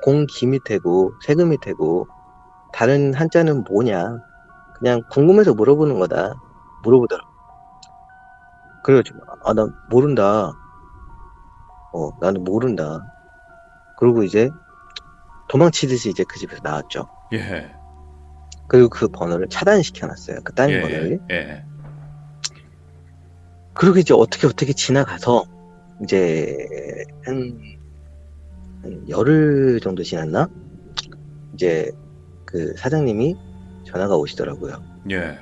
공김이 되고 세금이 되고 다른 한자는 뭐냐? 그냥 궁금해서 물어보는 거다. 물어보더라고. 그래가지고 나 모른다. 나는 모른다. 그리고 이제 도망치듯이 이제 그 집에서 나왔죠. 예. 그리고 그 번호를 차단시켜놨어요. 그 따님 번호를. 예. 그리고 이제 어떻게 지나가서 이제 한 열흘 정도 지났나? 이제 그 사장님이 전화가 오시더라고요. 예.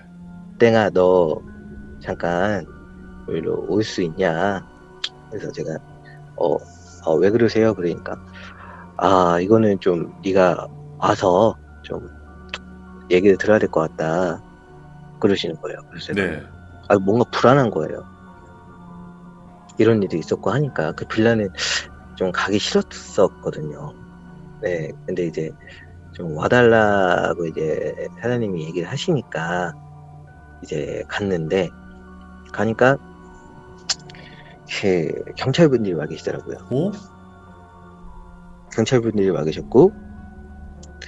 땡아, 너 잠깐 여기로 올 수 있냐? 그래서 제가 왜 그러세요? 그러니까 이거는 좀 네가 와서 좀 얘기를 들어야 될 것 같다. 그러시는 거예요. 그래서 제가 네. 뭔가 불안한 거예요. 이런 일이 있었고 하니까 그 빌라는 좀 가기 싫었었거든요. 네, 근데 이제 좀 와달라고 이제 사장님이 얘기를 하시니까 이제 갔는데 가니까 그 경찰분들이 와 계시더라고요. 오? 경찰분들이 와 계셨고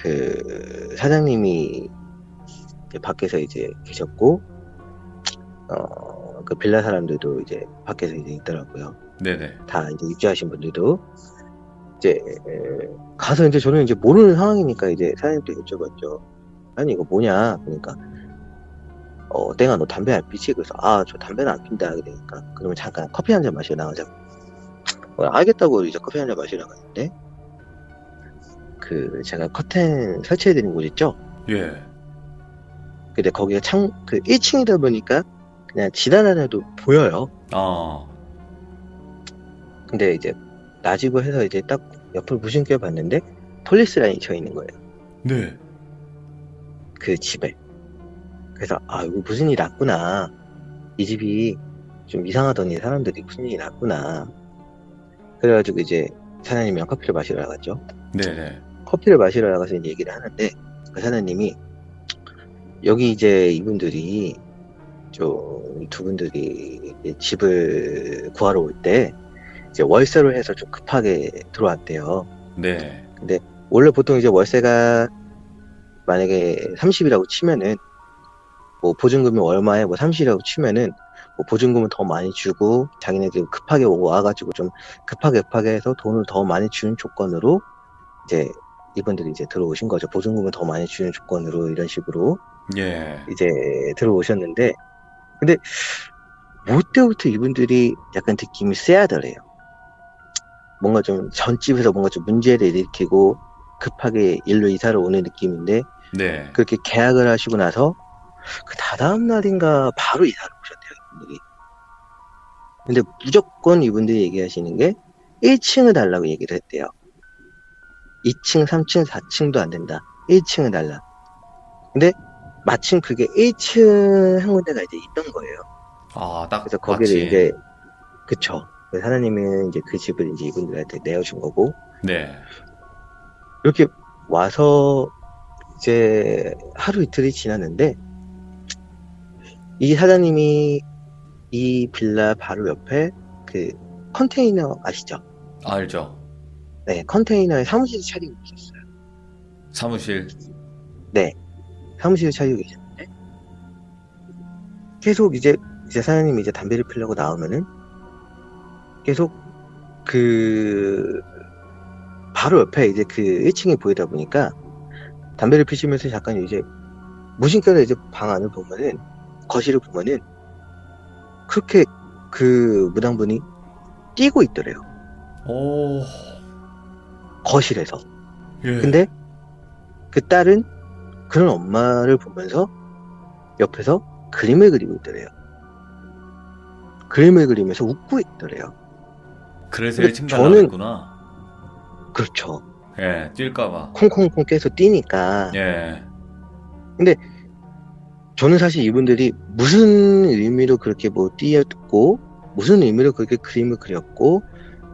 그 사장님이 이제 밖에서 이제 계셨고 그 빌라 사람들도 이제 밖에서 이제 있더라고요. 네네. 다 이제 입주하신 분들도 이제 가서 이제 저는 이제 모르는 상황이니까 이제 사장님께 여쭤봤죠. 아니 이거 뭐냐? 그러니까 땡아 너 담배 안 피지? 그래서 저 담배는 안 핀다. 그러니까 그러면 잠깐 커피 한 잔 마시러 나가자고. 알겠다고 이제 커피 한 잔 마시러 나갔는데 그 제가 커튼 설치해드린 곳 있죠? 예. 근데 거기가 그 1층이다 보니까 그냥 지나다녀도 보여요. 아. 근데 이제 낮이고 해서 이제 딱 옆을 무심결 봤는데 폴리스 라인이 쳐 있는 거예요. 네. 그 집에. 그래서 이거 무슨 일 났구나. 이 집이 좀 이상하더니 사람들이 무슨 일이 났구나. 그래가지고 이제 사장님이랑 커피를 마시러 나갔죠. 네네. 커피를 마시러 나가서 이제 얘기를 하는데 그 사장님이 여기 이제 이분들이 좀 두 분들이 이제 집을 구하러 올 때 이제 월세로 해서 좀 급하게 들어왔대요. 네. 근데 원래 보통 이제 월세가 만약에 30이라고 치면은 뭐 보증금이 얼마에 뭐 30이라고 치면은 뭐 보증금을 더 많이 주고 자기네들이 급하게 와가지고 좀 급하게 해서 돈을 더 많이 주는 조건으로 이제 이분들이 이제 들어오신 거죠. 보증금을 더 많이 주는 조건으로 이런 식으로 예. 이제 들어오셨는데 근데 올 때부터 이분들이 약간 느낌이 쎄하더래요. 뭔가 좀 전집에서 뭔가 좀 문제를 일으키고 급하게 일로 이사를 오는 느낌인데 네. 그렇게 계약을 하시고 나서 그 다다음 날인가 바로 이사를 오셨대요, 이분들이. 근데 무조건 이분들이 얘기하시는 게 1층을 달라고 얘기를 했대요. 2층, 3층, 4층도 안 된다. 1층을 달라. 근데 마침 그게 1층 한 군데가 이제 있던 거예요. 딱 그래서 거기를 마침. 이제 그쵸. 하나님은 이제 그 집을 이제 이분들한테 내어준 거고 네. 이렇게 와서 이제 하루 이틀이 지났는데 이 사장님이 이 빌라 바로 옆에 그 컨테이너 아시죠? 알죠. 네, 컨테이너에 사무실을 차리고 계셨어요. 사무실. 네, 사무실을 차리고 계셨는데 계속 이제 사장님이 이제 담배를 피려고 나오면은 계속 그 바로 옆에 이제 그 1층이 보이다 보니까 담배를 피시면서 잠깐 이제 무심결에 이제 방 안을 보면은 거실을 보면은 그렇게 그 무당분이 뛰고 있더래요. 오. 거실에서. 예. 근데 그 딸은 그런 엄마를 보면서 옆에서 그림을 그리고 있더래요. 그림을 그리면서 웃고 있더래요. 그래서 근데 1층 저는- 달라했구나. 그렇죠. 예. 뛸까봐. 콩콩콩 깨서 뛰니까. 예. 저는 사실 이분들이 무슨 의미로 그렇게 뭐 뛰었고, 무슨 의미로 그렇게 그림을 그렸고,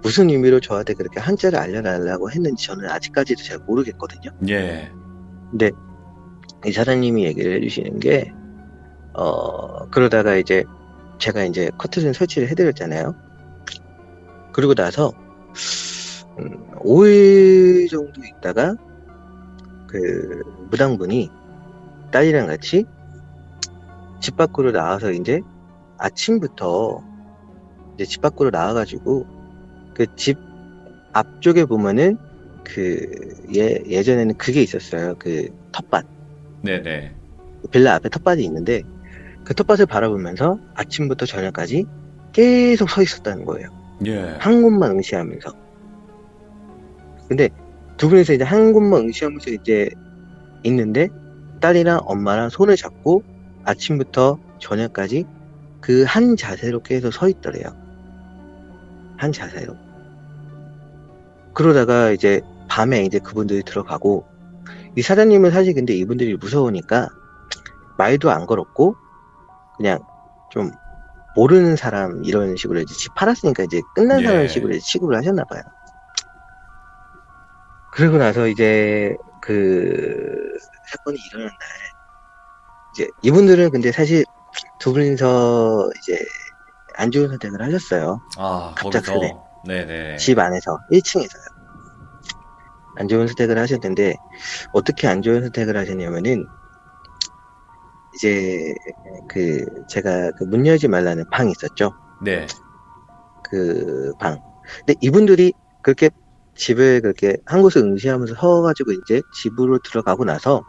무슨 의미로 저한테 그렇게 한자를 알려달라고 했는지 저는 아직까지도 잘 모르겠거든요. 예. 근데 이 사장님이 얘기를 해주시는 게, 그러다가 이제 제가 이제 커튼을 설치를 해드렸잖아요. 그리고 나서 5일 정도 있다가 그 무당분이 딸이랑 같이 집 밖으로 나와서 이제 아침부터 이제 집 밖으로 나와가지고 그 집 앞쪽에 보면은 그 예전에는 그게 있었어요. 그 텃밭. 네네. 빌라 앞에 텃밭이 있는데 그 텃밭을 바라보면서 아침부터 저녁까지 계속 서 있었다는 거예요. 예. 한 곳만 응시하면서. 근데 두 분이서 이제 한 곳만 응시하면서 이제 있는데 딸이랑 엄마랑 손을 잡고 아침부터 저녁까지 그 한 자세로 계속 서 있더래요. 한 자세로. 그러다가 이제 밤에 이제 그분들이 들어가고 이 사장님은 사실 근데 이분들이 무서우니까 말도 안 걸었고 그냥 좀 모르는 사람 이런 식으로 이제 집 팔았으니까 이제 끝난 사람 식으로 예. 이제 취급을 하셨나 봐요. 그러고 나서 이제 그 사건이 일어난 날 이제 이분들은 근데 사실 두 분이서 이제 안 좋은 선택을 하셨어요. 아, 갑작스레 거기서. 네네. 집 안에서 1층에서요. 안 좋은 선택을 하셨는데 어떻게 안 좋은 선택을 하셨냐면은 이제 그 제가 그 문 열지 말라는 방이 있었죠. 네. 그 방. 근데 이분들이 그렇게 집을 그렇게 한 곳을 응시하면서 서가지고 이제 집으로 들어가고 나서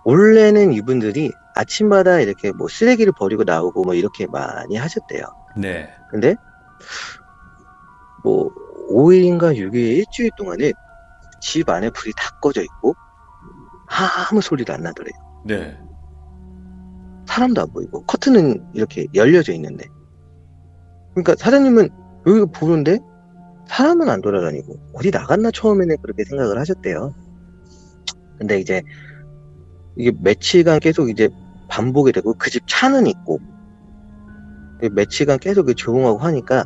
원래는 이분들이 아침마다 이렇게 뭐 쓰레기를 버리고 나오고 뭐 이렇게 많이 하셨대요. 네. 근데 뭐 5일인가 6일 일주일 동안은 집 안에 불이 다 꺼져 있고 아무 소리도 안 나더래요. 네. 사람도 안 보이고 커튼은 이렇게 열려져 있는데 그러니까 사장님은 여기가 보는데 사람은 안 돌아다니고 어디 나갔나 처음에는 그렇게 생각을 하셨대요. 근데 이제 이게 며칠간 계속 이제 반복이 되고 그 집 차는 있고 며칠간 계속 조용하고 하니까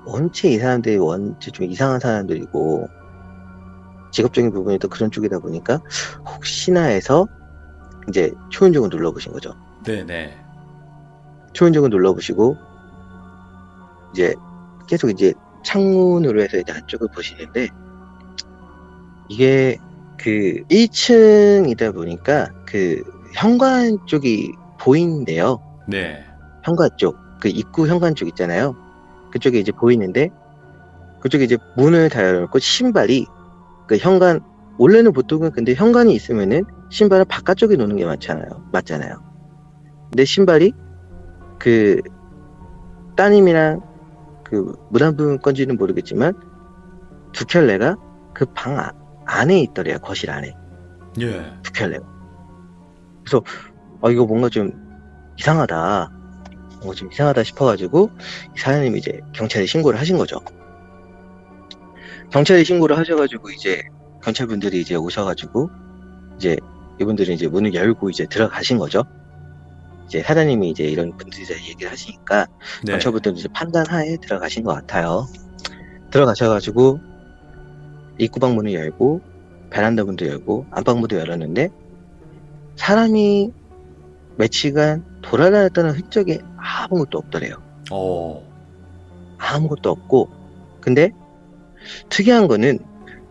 원체 이 사람들이 원체 좀 이상한 사람들이고 직업적인 부분이 또 그런 쪽이다 보니까 혹시나 해서 이제 초인종을 눌러보신 거죠. 네네. 초인종을 눌러보시고 이제 계속 이제 창문으로 해서 이제 안쪽을 보시는데 이게 그 1층이다 보니까 그 현관 쪽이 보이는데요. 네. 현관 쪽, 그 입구 현관 쪽 있잖아요. 그쪽에 이제 보이는데 그쪽에 이제 문을 다 열어놓고 신발이 그 현관 원래는 보통은 근데 현관이 있으면은 신발을 바깥쪽에 놓는 게 맞잖아요. 근데 신발이 그 따님이랑 그 무단분 건지는 모르겠지만 두 켤레가 그 방 안에 있더래요. 거실 안에 예. 두 켤레가. 그래서 이거 뭔가 좀 이상하다. 뭔가 좀 이상하다 싶어가지고 이 사장님이 이제 경찰에 신고를 하신 거죠. 경찰에 신고를 하셔가지고 이제 경찰분들이 이제 오셔가지고 이제 이분들이 이제 문을 열고 이제 들어가신 거죠. 이제 사장님이 이제 이런 분들이 얘기를 하시니까 네. 경찰분들도 이제 판단하에 들어가신 것 같아요. 들어가셔가지고 입구방 문을 열고 베란다 문도 열고 안방 문도 열었는데 사람이 며칠간 돌아다녔다는 흔적이 아무것도 없더래요. 아무것도 없고 근데 특이한 거는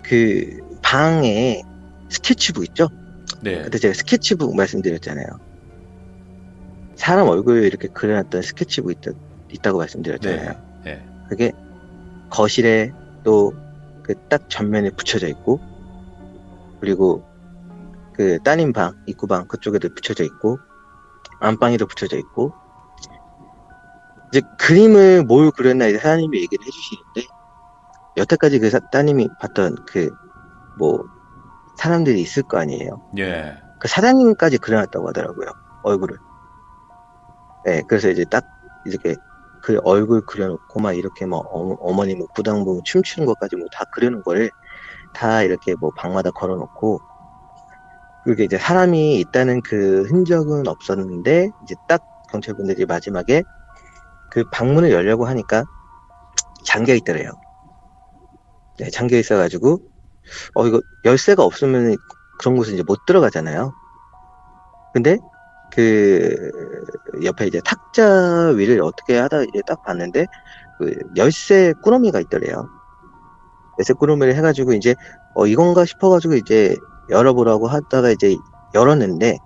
그 방에 스케치북 있죠? 네. 그때 제가 스케치북 말씀드렸잖아요. 사람 얼굴 이렇게 그려놨던 스케치북 있다고 말씀드렸잖아요. 네. 네. 그게 거실에 또 그 딱 전면에 붙여져 있고 그리고 그 따님 방, 입구방 그쪽에도 붙여져 있고 안방에도 붙여져 있고 이제 그림을 뭘 그렸나 이제 사장님이 얘기를 해주시는데 여태까지 그 따님이 봤던 그 뭐 사람들이 있을 거 아니에요. 예. 그 사장님까지 그려놨다고 하더라고요. 얼굴을. 네, 그래서 이제 딱 이렇게 그 얼굴 그려놓고 막 이렇게 뭐 어머니 뭐 부당부 춤추는 것까지 뭐 다 그려놓은 거를 다 이렇게 뭐 방마다 걸어놓고 그게 이제 사람이 있다는 그 흔적은 없었는데 이제 딱 경찰분들이 마지막에 그 방문을 열려고 하니까 잠겨 있더래요. 네, 잠겨 있어가지고 이거 열쇠가 없으면 그런 곳에 이제 못 들어가잖아요. 근데 그 옆에 이제 탁자 위를 어떻게 하다 이제 딱 봤는데 그 열쇠 꾸러미가 있더래요. 열쇠 꾸러미를 해가지고 이제 이건가 싶어가지고 이제 열어보라고 하다가 이제 열었는데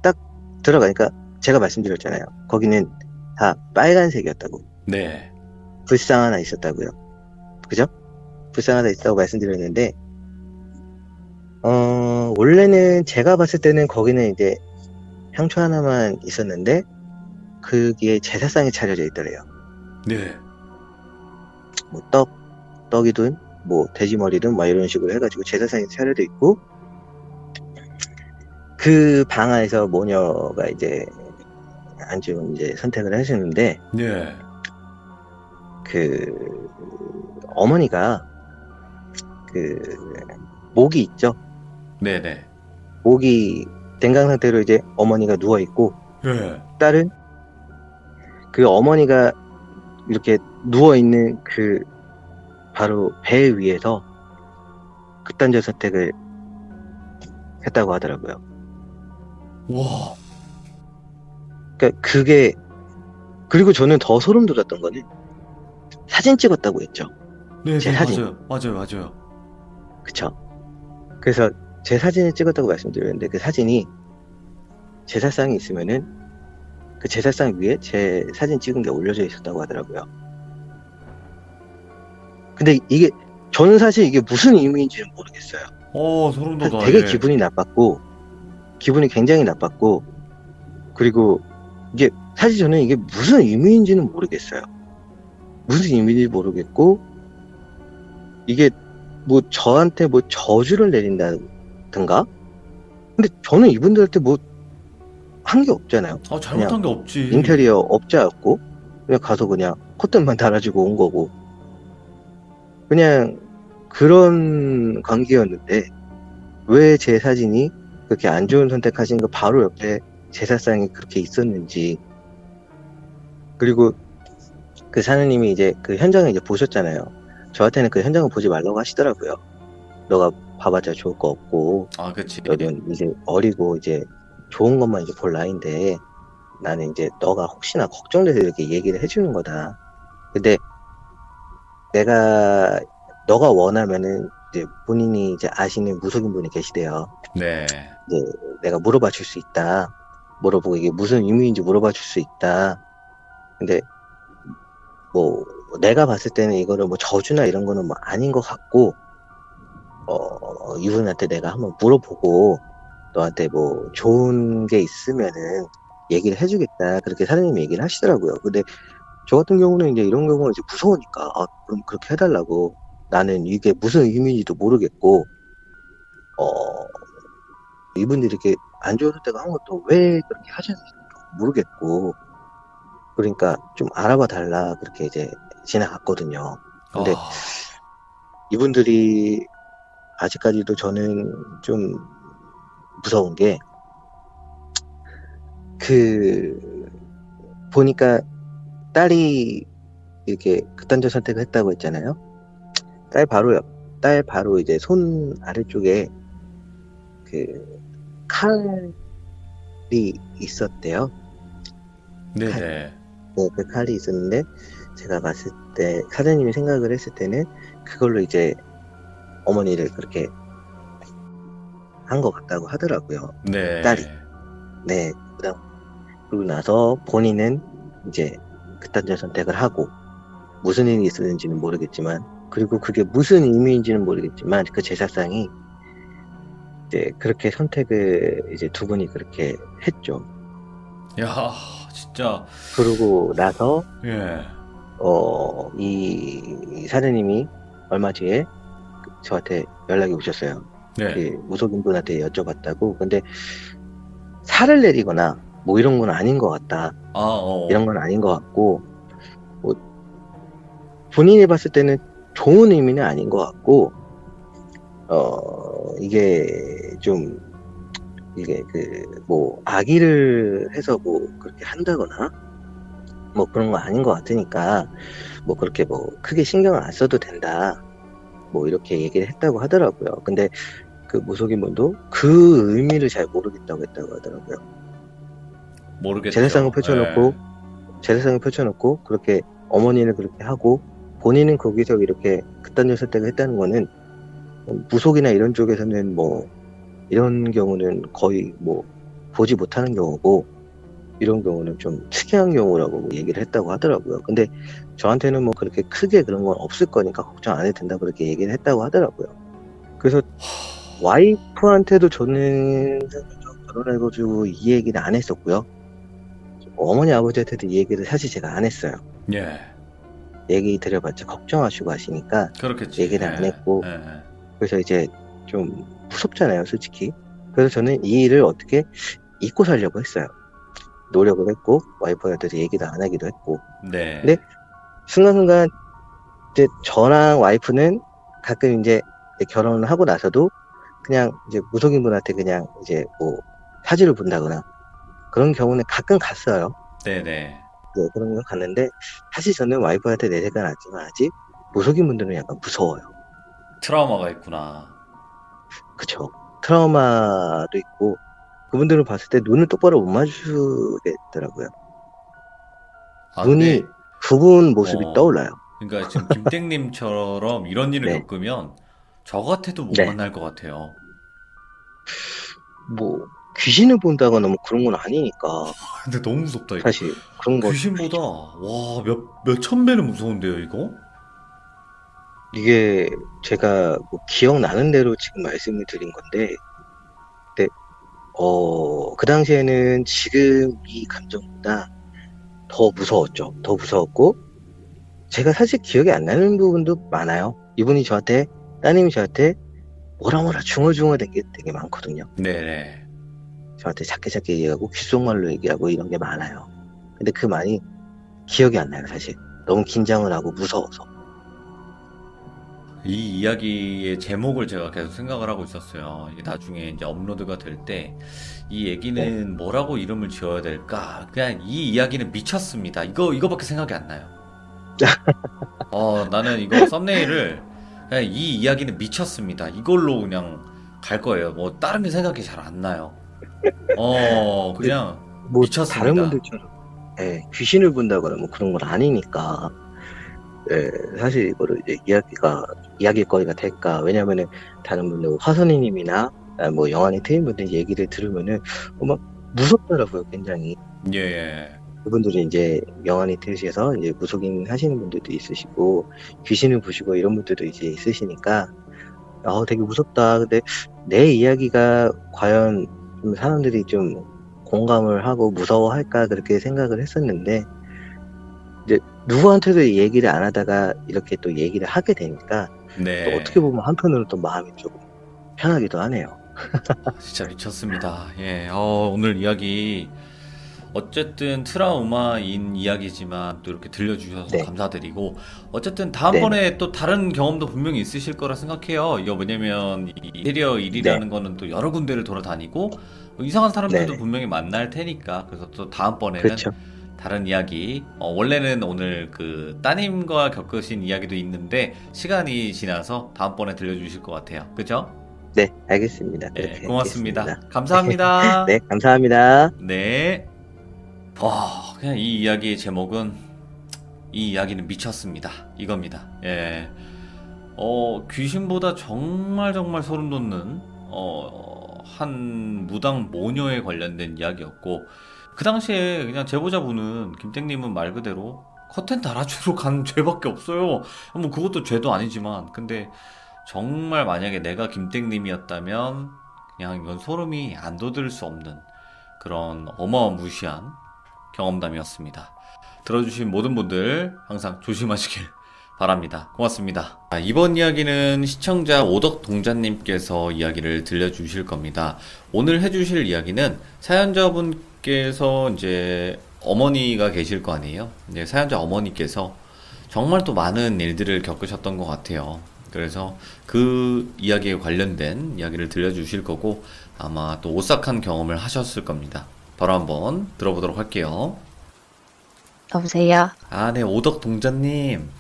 딱 들어가니까 제가 말씀드렸잖아요. 거기는 다 빨간색이었다고. 네. 불상 하나 있었다고요. 그죠? 불상 하나 있다고 말씀드렸는데 원래는 제가 봤을 때는 거기는 이제 향초 하나만 있었는데 그게 제사상이 차려져 있더래요. 네. 뭐 떡이든 뭐 돼지머리든 막 이런 식으로 해가지고 제사상이 차려져 있고, 그 방 안에서 모녀가 이제 안지훈 이제 선택을 하시는데, 네. 그 어머니가 그 목이 있죠. 네네. 목이 댕강 상태로 이제 어머니가 누워 있고, 네. 딸은 그 어머니가 이렇게 누워 있는 그 바로 배 위에서 극단적 선택을 했다고 하더라고요. 와. 그러니까 그게, 그리고 저는 더 소름 돋았던 거는 사진 찍었다고 했죠. 네, 제 네, 사진. 맞아요. 그쵸? 그래서 제 사진을 찍었다고 말씀드렸는데, 그 사진이 제사상이 있으면은 그 제사상 위에 제 사진 찍은 게 올려져 있었다고 하더라고요. 근데 이게, 저는 사실 이게 무슨 의미인지는 모르겠어요. 소름 사실 돋아. 되게 예. 기분이 굉장히 나빴고, 그리고 이게 사실 저는 이게 무슨 의미인지는 모르겠어요. 무슨 의미인지 모르겠고, 이게 뭐 저한테 뭐 저주를 내린다든가? 근데 저는 이분들한테 뭐 한 게 없잖아요. 잘못한 게 없지. 인테리어 업자였고, 그냥 가서 그냥 콧대만 달아주고 온 거고, 그냥 그런 관계였는데, 왜 제 사진이 그렇게 안 좋은 선택하신 거 바로 옆에 제사상이 그렇게 있었는지. 그리고 그 사장님이 이제 그 현장을 이제 보셨잖아요. 저한테는 그 현장을 보지 말라고 하시더라고요. 너가 봐봤자 좋을 거 없고, 그치. 너는 이제 어리고 이제 좋은 것만 이제 볼 나이인데, 나는 이제 너가 혹시나 걱정돼서 이렇게 얘기를 해주는 거다. 근데 너가 원하면은 이제 본인이 이제 아시는 무속인 분이 계시대요. 네. 이제 내가 물어봐 줄 수 있다. 물어보고 이게 무슨 의미인지 물어봐 줄 수 있다. 근데 뭐 내가 봤을 때는 이거를 뭐 저주나 이런 거는 뭐 아닌 것 같고, 이분한테 내가 한번 물어보고 너한테 뭐 좋은 게 있으면은 얘기를 해주겠다. 그렇게 사장님이 얘기를 하시더라고요. 근데 저 같은 경우는 이제 이런 경우는 이제 무서우니까, 그럼 그렇게 해달라고. 나는 이게 무슨 의미인지도 모르겠고, 이분들이 이렇게 안 좋은 선택을 한 것도 왜 그렇게 하셨는지 모르겠고, 그러니까 좀 알아봐 달라. 그렇게 이제 지나갔거든요. 근데 이분들이 아직까지도 저는 좀 무서운 게, 보니까 딸이 이렇게 극단적 선택을 했다고 했잖아요. 딸 바로 이제 손 아래쪽에 그 칼이 있었대요. 네네. 네, 그 칼이 있었는데, 제가 봤을 때, 사장님이 생각을 했을 때는 그걸로 이제 어머니를 그렇게 한 것 같다고 하더라고요. 네. 딸이. 네. 그리고 나서 본인은 이제 극단적 선택을 하고, 무슨 일이 있었는지는 모르겠지만, 그리고 그게 무슨 의미인지는 모르겠지만, 그 제사상이 이제 그렇게 선택을 이제 두 분이 그렇게 했죠. 야, 진짜. 그러고 나서, 예. 이 사장님이 얼마 뒤에 저한테 연락이 오셨어요. 네. 그 무속인 분한테 여쭤봤다고. 근데 살을 내리거나 뭐 이런 건 아닌 것 같다. 이런 건 아닌 것 같고, 뭐 본인이 봤을 때는 좋은 의미는 아닌 것 같고, 이게 좀, 이게 뭐 악의를 해서 뭐 그렇게 한다거나 뭐 그런 거 아닌 것 같으니까, 뭐 그렇게 뭐 크게 신경을 안 써도 된다. 뭐 이렇게 얘기를 했다고 하더라고요. 근데 그 무속인 분도 그 의미를 잘 모르겠다고 했다고 하더라고요. 모르겠죠. 제사상을 펼쳐놓고, 예. 제사상을 펼쳐놓고 그렇게 어머니를 그렇게 하고, 본인은 거기서 이렇게 극단적 선택을 했다는 거는, 무속이나 이런 쪽에서는 뭐 이런 경우는 거의 뭐 보지 못하는 경우고, 이런 경우는 좀 특이한 경우라고 얘기를 했다고 하더라고요. 근데 저한테는 뭐 그렇게 크게 그런 건 없을 거니까 걱정 안 해도 된다, 그렇게 얘기를 했다고 하더라고요. 그래서 와이프한테도 저는 결혼해가지고 이 얘기는 안 했었고요. 어머니 아버지한테도 이 얘기를 사실 제가 안 했어요. 예. 얘기 드려봤자 걱정하시고 하시니까 그렇겠지. 얘기를 안 예. 했고, 예. 그래서 이제 좀 무섭잖아요, 솔직히. 그래서 저는 이 일을 어떻게 잊고 살려고 했어요. 노력을 했고, 와이프한테도 얘기도 안 하기도 했고. 네. 근데 순간순간 이제 저랑 와이프는 가끔 이제 결혼을 하고 나서도 그냥 이제 무속인분한테 그냥 이제 뭐 사주를 본다거나 그런 경우는 가끔 갔어요. 네네. 네, 그런 거 갔는데 사실 저는 와이프한테 내색은 하지만 아직 무속인분들은 약간 무서워요. 트라우마가 있구나. 그쵸? 트라우마도 있고 그분들을 봤을 때 눈을 똑바로 못 마주치겠더라고요. 아, 근데, 눈이 그분 모습이 어, 떠올라요. 그러니까 지금 김땡님처럼 이런 일을 네, 겪으면 저 같아도 못 네. 만날 것 같아요. 뭐 귀신을 본다거나 뭐 그런 건 아니니까 근데 너무 무섭다, 이거. 사실 그런 거 귀신보다, 와, 몇천 배는 무서운데요, 이거? 이게 제가 뭐 기억나는 대로 지금 말씀을 드린 건데, 근데 그 당시에는 지금 이 감정보다 더 무서웠죠. 더 무서웠고 제가 사실 기억이 안 나는 부분도 많아요. 이분이 저한테 따님이 저한테 뭐라 뭐라 중얼중얼 된 게 되게 많거든요. 네네. 저한테 작게 작게 얘기하고 귓속말로 얘기하고 이런 게 많아요. 근데 그 말이 기억이 안 나요, 사실. 너무 긴장을 하고 무서워서. 이 이야기의 제목을 제가 계속 생각을 하고 있었어요. 이게 나중에 이제 업로드가 될 때, 이 네. 얘기는 뭐라고 이름을 지어야 될까? 그냥 이 이야기는 미쳤습니다. 이거밖에 생각이 안 나요. 나는 이거 썸네일을 그냥 이 이야기는 미쳤습니다. 이걸로 그냥 갈 거예요. 뭐 다른 게 생각이 잘 안 나요. 근데 그냥 뭐 다른 미쳤습니다. 분들처럼 귀신을 본다거나 뭐 그런 건 아니니까 사실 이거를 이제 이야기거리가 될까? 왜냐면은 다른 분들 화선이님이나 뭐 영환이 트인 분들 얘기를 들으면은 막 무섭더라고요, 굉장히. 예. 그분들이 이제 영환이 트에서 이제 무속인 하시는 분들도 있으시고 귀신을 보시고 이런 분들도 이제 있으시니까 되게 무섭다. 근데 내 이야기가 과연 좀 사람들이 좀 공감을 하고 무서워할까 그렇게 생각을 했었는데 이제 누구한테도 얘기를 안 하다가 이렇게 또 얘기를 하게 되니까 또 어떻게 네. 보면 한편으로 또 마음이 조금 편하기도 하네요. 진짜 미쳤습니다. 예. 오늘 이야기 어쨌든 트라우마인 이야기지만 또 이렇게 들려주셔서 네, 감사드리고 어쨌든 네네, 다음번에 또 다른 경험도 분명히 있으실 거라 생각해요. 이거 뭐냐면 이 인테리어 네, 일이라는 거는 또 여러 군데를 돌아다니고 이상한 사람들도 네네, 분명히 만날 테니까 그래서 또 다음번에는 그렇죠. 다른 이야기 원래는 오늘 그 따님과 겪으신 이야기도 있는데 시간이 지나서 다음번에 들려주실 것 같아요. 그죠? 네, 알겠습니다. 네, 그렇게 고맙습니다. 하겠습니다. 감사합니다. 네, 감사합니다. 네. 그냥 이 이야기의 제목은 이 이야기는 미쳤습니다. 이겁니다. 예. 귀신보다 정말 정말 소름 돋는, 한 무당 모녀에 관련된 이야기였고, 그 당시에 그냥 제보자분은, 김땡님은 말 그대로 커튼 달아주러 간 죄밖에 없어요. 뭐 그것도 죄도 아니지만, 근데 정말 만약에 내가 김땡님이었다면, 그냥 이건 소름이 안 돋을 수 없는 그런 어마무시한 경험담이었습니다. 들어주신 모든 분들 항상 조심하시길 바랍니다. 고맙습니다. 이번 이야기는 시청자 오덕동자님께서 이야기를 들려주실 겁니다. 오늘 해주실 이야기는 사연자분께서 이제 어머니가 계실 거 아니에요? 이제 사연자 어머니께서 정말 또 많은 일들을 겪으셨던 것 같아요. 그래서 그 이야기에 관련된 이야기를 들려주실 거고 아마 또 오싹한 경험을 하셨을 겁니다. 바로 한번 들어보도록 할게요. 여보세요? 네, 오덕동자님.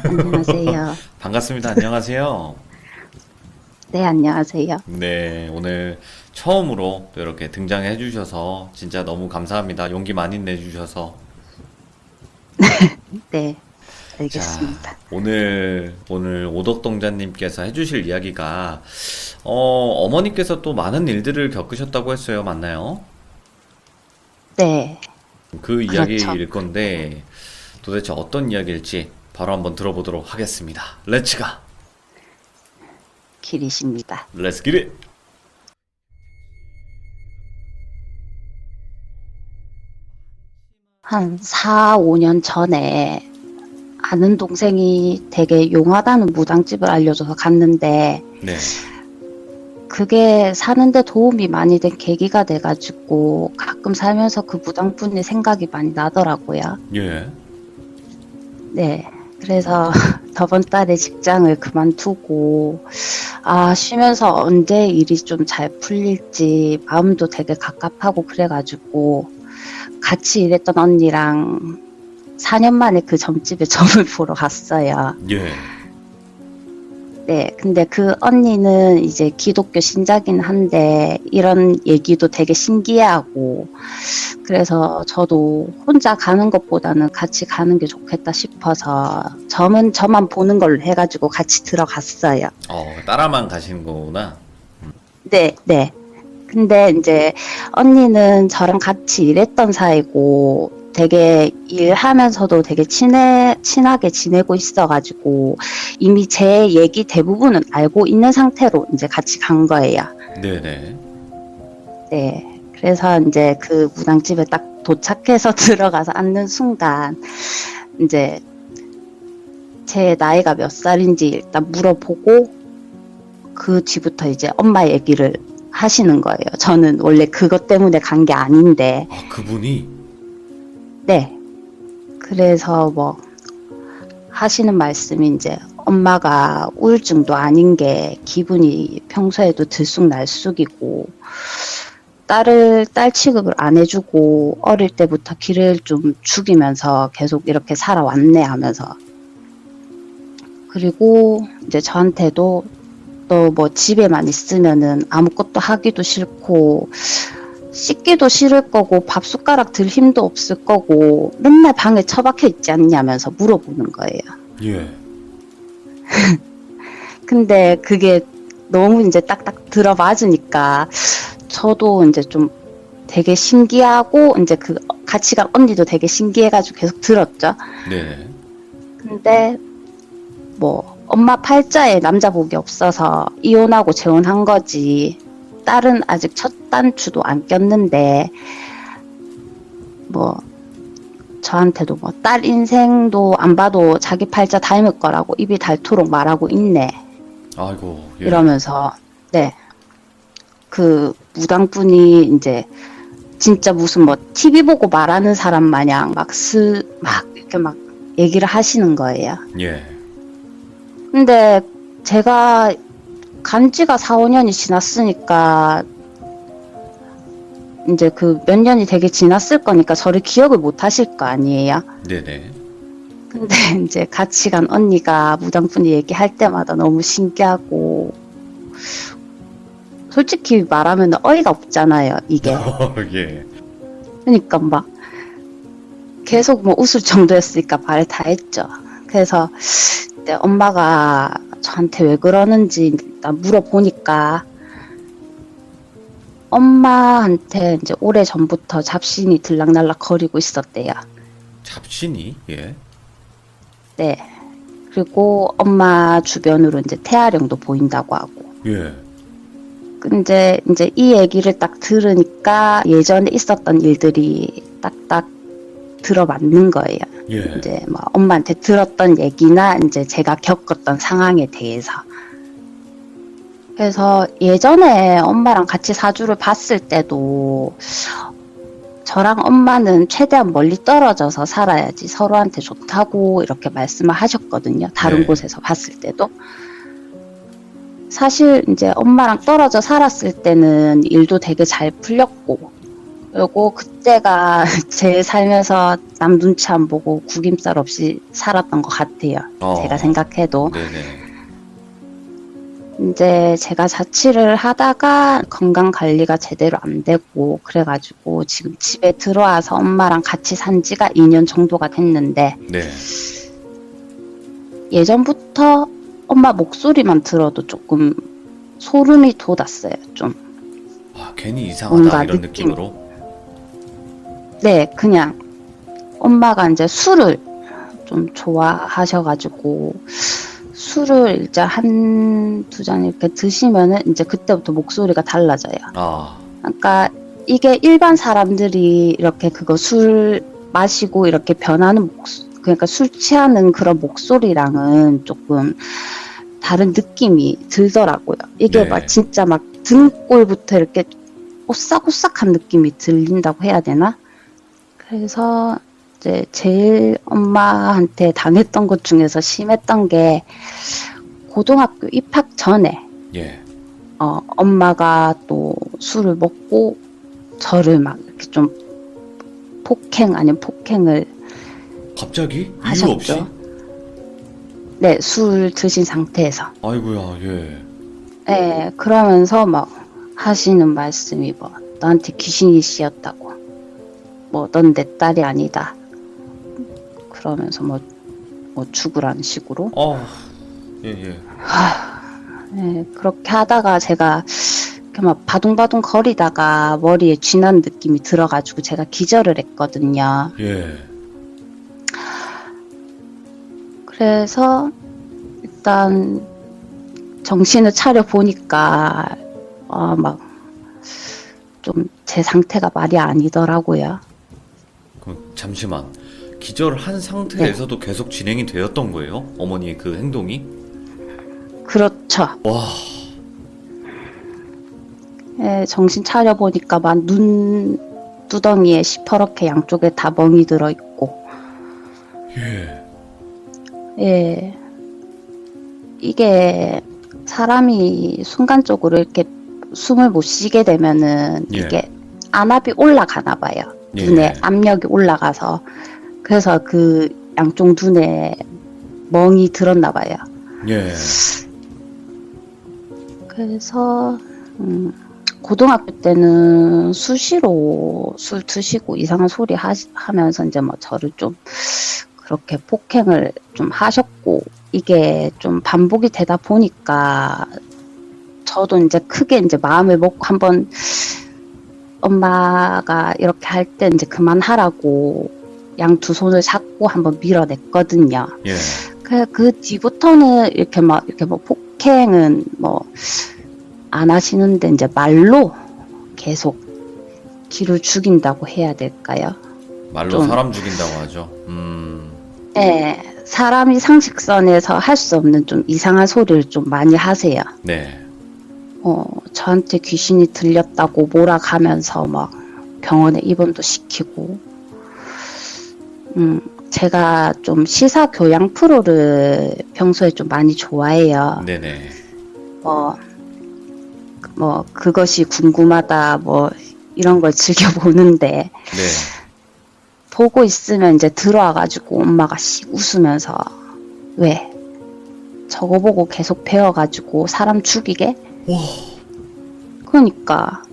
안녕하세요. 반갑습니다. 안녕하세요. 네, 안녕하세요. 네, 오늘 처음으로 또 이렇게 등장해 주셔서 진짜 너무 감사합니다. 용기 많이 내주셔서. 네, 자, 알겠습니다. 오늘 오덕동자님께서 해주실 이야기가, 어머니께서 또 많은 일들을 겪으셨다고 했어요. 맞나요? 네, 그 그렇죠. 이야기일 건데, 도대체 어떤 이야기일지 바로 한번 들어보도록 하겠습니다. 렛츠가! 길이십니다. 렛츠 기릿! 한 4, 5년 전에 아는 동생이 되게 용하다는 무당집을 알려줘서 갔는데 네. 그게 사는데 도움이 많이 된 계기가 돼가지고 가끔 살면서 그 무당분이 생각이 많이 나더라고요. 예. 네. 그래서 저번 달에 직장을 그만두고 쉬면서 언제 일이 좀 잘 풀릴지 마음도 되게 갑갑하고 그래가지고 같이 일했던 언니랑 4년 만에 그 점집에 점을 보러 갔어요. 예. 네, 근데 그 언니는 이제 기독교 신자긴 한데 이런 얘기도 되게 신기해하고 그래서 저도 혼자 가는 것보다는 같이 가는 게 좋겠다 싶어서 점은 저만 보는 걸로 해가지고 같이 들어갔어요. 따라만 가시는 거구나. 네, 네. 근데 이제 언니는 저랑 같이 일했던 사이고 되게 일하면서도 되게 친하게 지내고 있어가지고 이미 제 얘기 대부분은 알고 있는 상태로 이제 같이 간 거예요. 네네. 네. 그래서 이제 그 무당집에 딱 도착해서 들어가서 앉는 순간 이제 제 나이가 몇 살인지 일단 물어보고 그 뒤부터 이제 엄마 얘기를 하시는 거예요. 저는 원래 그것 때문에 간 게 아닌데. 그분이? 네. 그래서 뭐 하시는 말씀이 이제 엄마가 우울증도 아닌 게 기분이 평소에도 들쑥날쑥이고 딸 취급을 안 해주고 어릴 때부터 길을 좀 죽이면서 계속 이렇게 살아왔네 하면서 그리고 이제 저한테도 또 뭐 집에만 있으면은 아무것도 하기도 싫고 씻기도 싫을 거고 밥 숟가락 들 힘도 없을 거고 맨날 방에 처박혀 있지 않냐면서 물어보는 거예요. 예. 근데 그게 너무 이제 딱딱 들어맞으니까 저도 이제 좀 되게 신기하고 이제 그 같이 간 언니도 되게 신기해가지고 계속 들었죠. 네. 근데 뭐 엄마 팔자에 남자복이 없어서 이혼하고 재혼한 거지. 딸은 아직 첫 단추도 안 꼈는데 뭐 저한테도 뭐 딸 인생도 안 봐도 자기 팔자 닮을 거라고 입이 닳도록 말하고 있네. 아이고. 예. 이러면서 네. 그 무당분이 이제 진짜 무슨 뭐 TV 보고 말하는 사람 마냥 막 이렇게 막 얘기를 하시는 거예요. 예. 근데 제가 간 지가 4, 5년이 지났으니까 이제 그 몇 년이 되게 지났을 거니까 저를 기억을 못 하실 거 아니에요. 네네. 근데 이제 같이 간 언니가 무당분이 얘기할 때마다 너무 신기하고 솔직히 말하면 어이가 없잖아요, 이게. 예. 그러니까 막 계속 뭐 웃을 정도였으니까 말을 다 했죠. 그래서 그때 엄마가 저한테 왜 그러는지 일단 물어보니까 엄마한테 이제 오래 전부터 잡신이 들락날락 거리고 있었대요. 잡신이? 예. 네. 그리고 엄마 주변으로 이제 태아령도 보인다고 하고. 예. 근데 이제 이 얘기를 딱 들으니까 예전에 있었던 일들이 딱딱 들어맞는 거예요. 예. 이제 뭐 엄마한테 들었던 얘기나 이제 제가 겪었던 상황에 대해서. 그래서 예전에 엄마랑 같이 사주를 봤을 때도 저랑 엄마는 최대한 멀리 떨어져서 살아야지 서로한테 좋다고 이렇게 말씀을 하셨거든요. 다른 네. 곳에서 봤을 때도. 사실 이제 엄마랑 떨어져 살았을 때는 일도 되게 잘 풀렸고 그리고 그때가 제 삶에서 남 눈치 안 보고 구김살 없이 살았던 것 같아요. 제가 생각해도. 네네. 이제 제가 자취를 하다가 건강 관리가 제대로 안 되고 그래가지고 지금 집에 들어와서 엄마랑 같이 산 지가 2년 정도가 됐는데 네. 예전부터 엄마 목소리만 들어도 조금 소름이 돋았어요. 좀. 괜히 이상하다 뭔가 이런 느낌. 느낌으로. 네, 그냥 엄마가 이제 술을 좀 좋아하셔가지고 술을 이제 한두 잔 이렇게 드시면은 이제 그때부터 목소리가 달라져요. 그러니까 이게 일반 사람들이 이렇게 그거 술 마시고 이렇게 변하는 그러니까 술 취하는 그런 목소리랑은 조금 다른 느낌이 들더라고요. 이게 네. 막 진짜 막 등골부터 이렇게 오싹오싹한 느낌이 들린다고 해야 되나? 그래서 이제 제일 엄마한테 당했던 것 중에서 심했던 게 고등학교 입학 전에 예. 엄마가 또 술을 먹고 저를 막 이렇게 좀 폭행 아닌 폭행을 갑자기? 이유 하셨죠. 없이? 네, 술 드신 상태에서. 아이고야, 예. 네, 그러면서 막 하시는 말씀이 뭐 너한테 귀신이 씌었다고. 뭐 넌 내 딸이 아니다. 그러면서 뭐 죽으라는 식으로. 예. 네, 그렇게 하다가 제가 이렇게 막 바둥바둥 거리다가 머리에 쥐난 느낌이 들어가지고 제가 기절을 했거든요. 예. 그래서 일단 정신을 차려 보니까 막 좀 제 상태가 말이 아니더라고요. 그럼 잠시만. 기절한 상태에서도 계속 진행이 되었던 거예요? 어머니의 그 행동이? 그렇죠. 와. 예, 정신 차려 보니까 막 눈 두덩이에 시퍼렇게 양쪽에 다 멍이 들어 있고. 예. 예. 이게 사람이 순간적으로 이렇게 숨을 못 쉬게 되면은 예. 이게 안압이 올라가나 봐요. 예. 눈에 압력이 올라가서. 그래서 그 양쪽 눈에 멍이 들었나 봐요. 예. 그래서 고등학교 때는 수시로 술 드시고 이상한 소리 하면서 이제 뭐 저를 좀 그렇게 폭행을 좀 하셨고, 이게 좀 반복이 되다 보니까 저도 이제 크게 이제 마음을 먹고 한번 엄마가 이렇게 할 때 이제 그만하라고 양 두 손을 잡고 한번 밀어냈거든요. 예. 그 뒤부터는 이렇게 뭐 폭행은 뭐 안 하시는데 이제 말로 계속 기를 죽인다고 해야 될까요? 말로 좀. 사람 죽인다고 하죠. 네, 사람이 상식선에서 할 수 없는 좀 이상한 소리를 좀 많이 하세요. 네. 저한테 귀신이 들렸다고 몰아가면서 막 병원에 입원도 시키고, 제가 좀 시사 교양 프로를 평소에 좀 많이 좋아해요. 네네. 그것이 궁금하다, 뭐, 이런 걸 즐겨 보는데, 네. 보고 있으면 이제 들어와가지고 엄마가 씩 웃으면서, 왜? 저거 보고 계속 배워가지고 사람 죽이게? 와. 그러니까,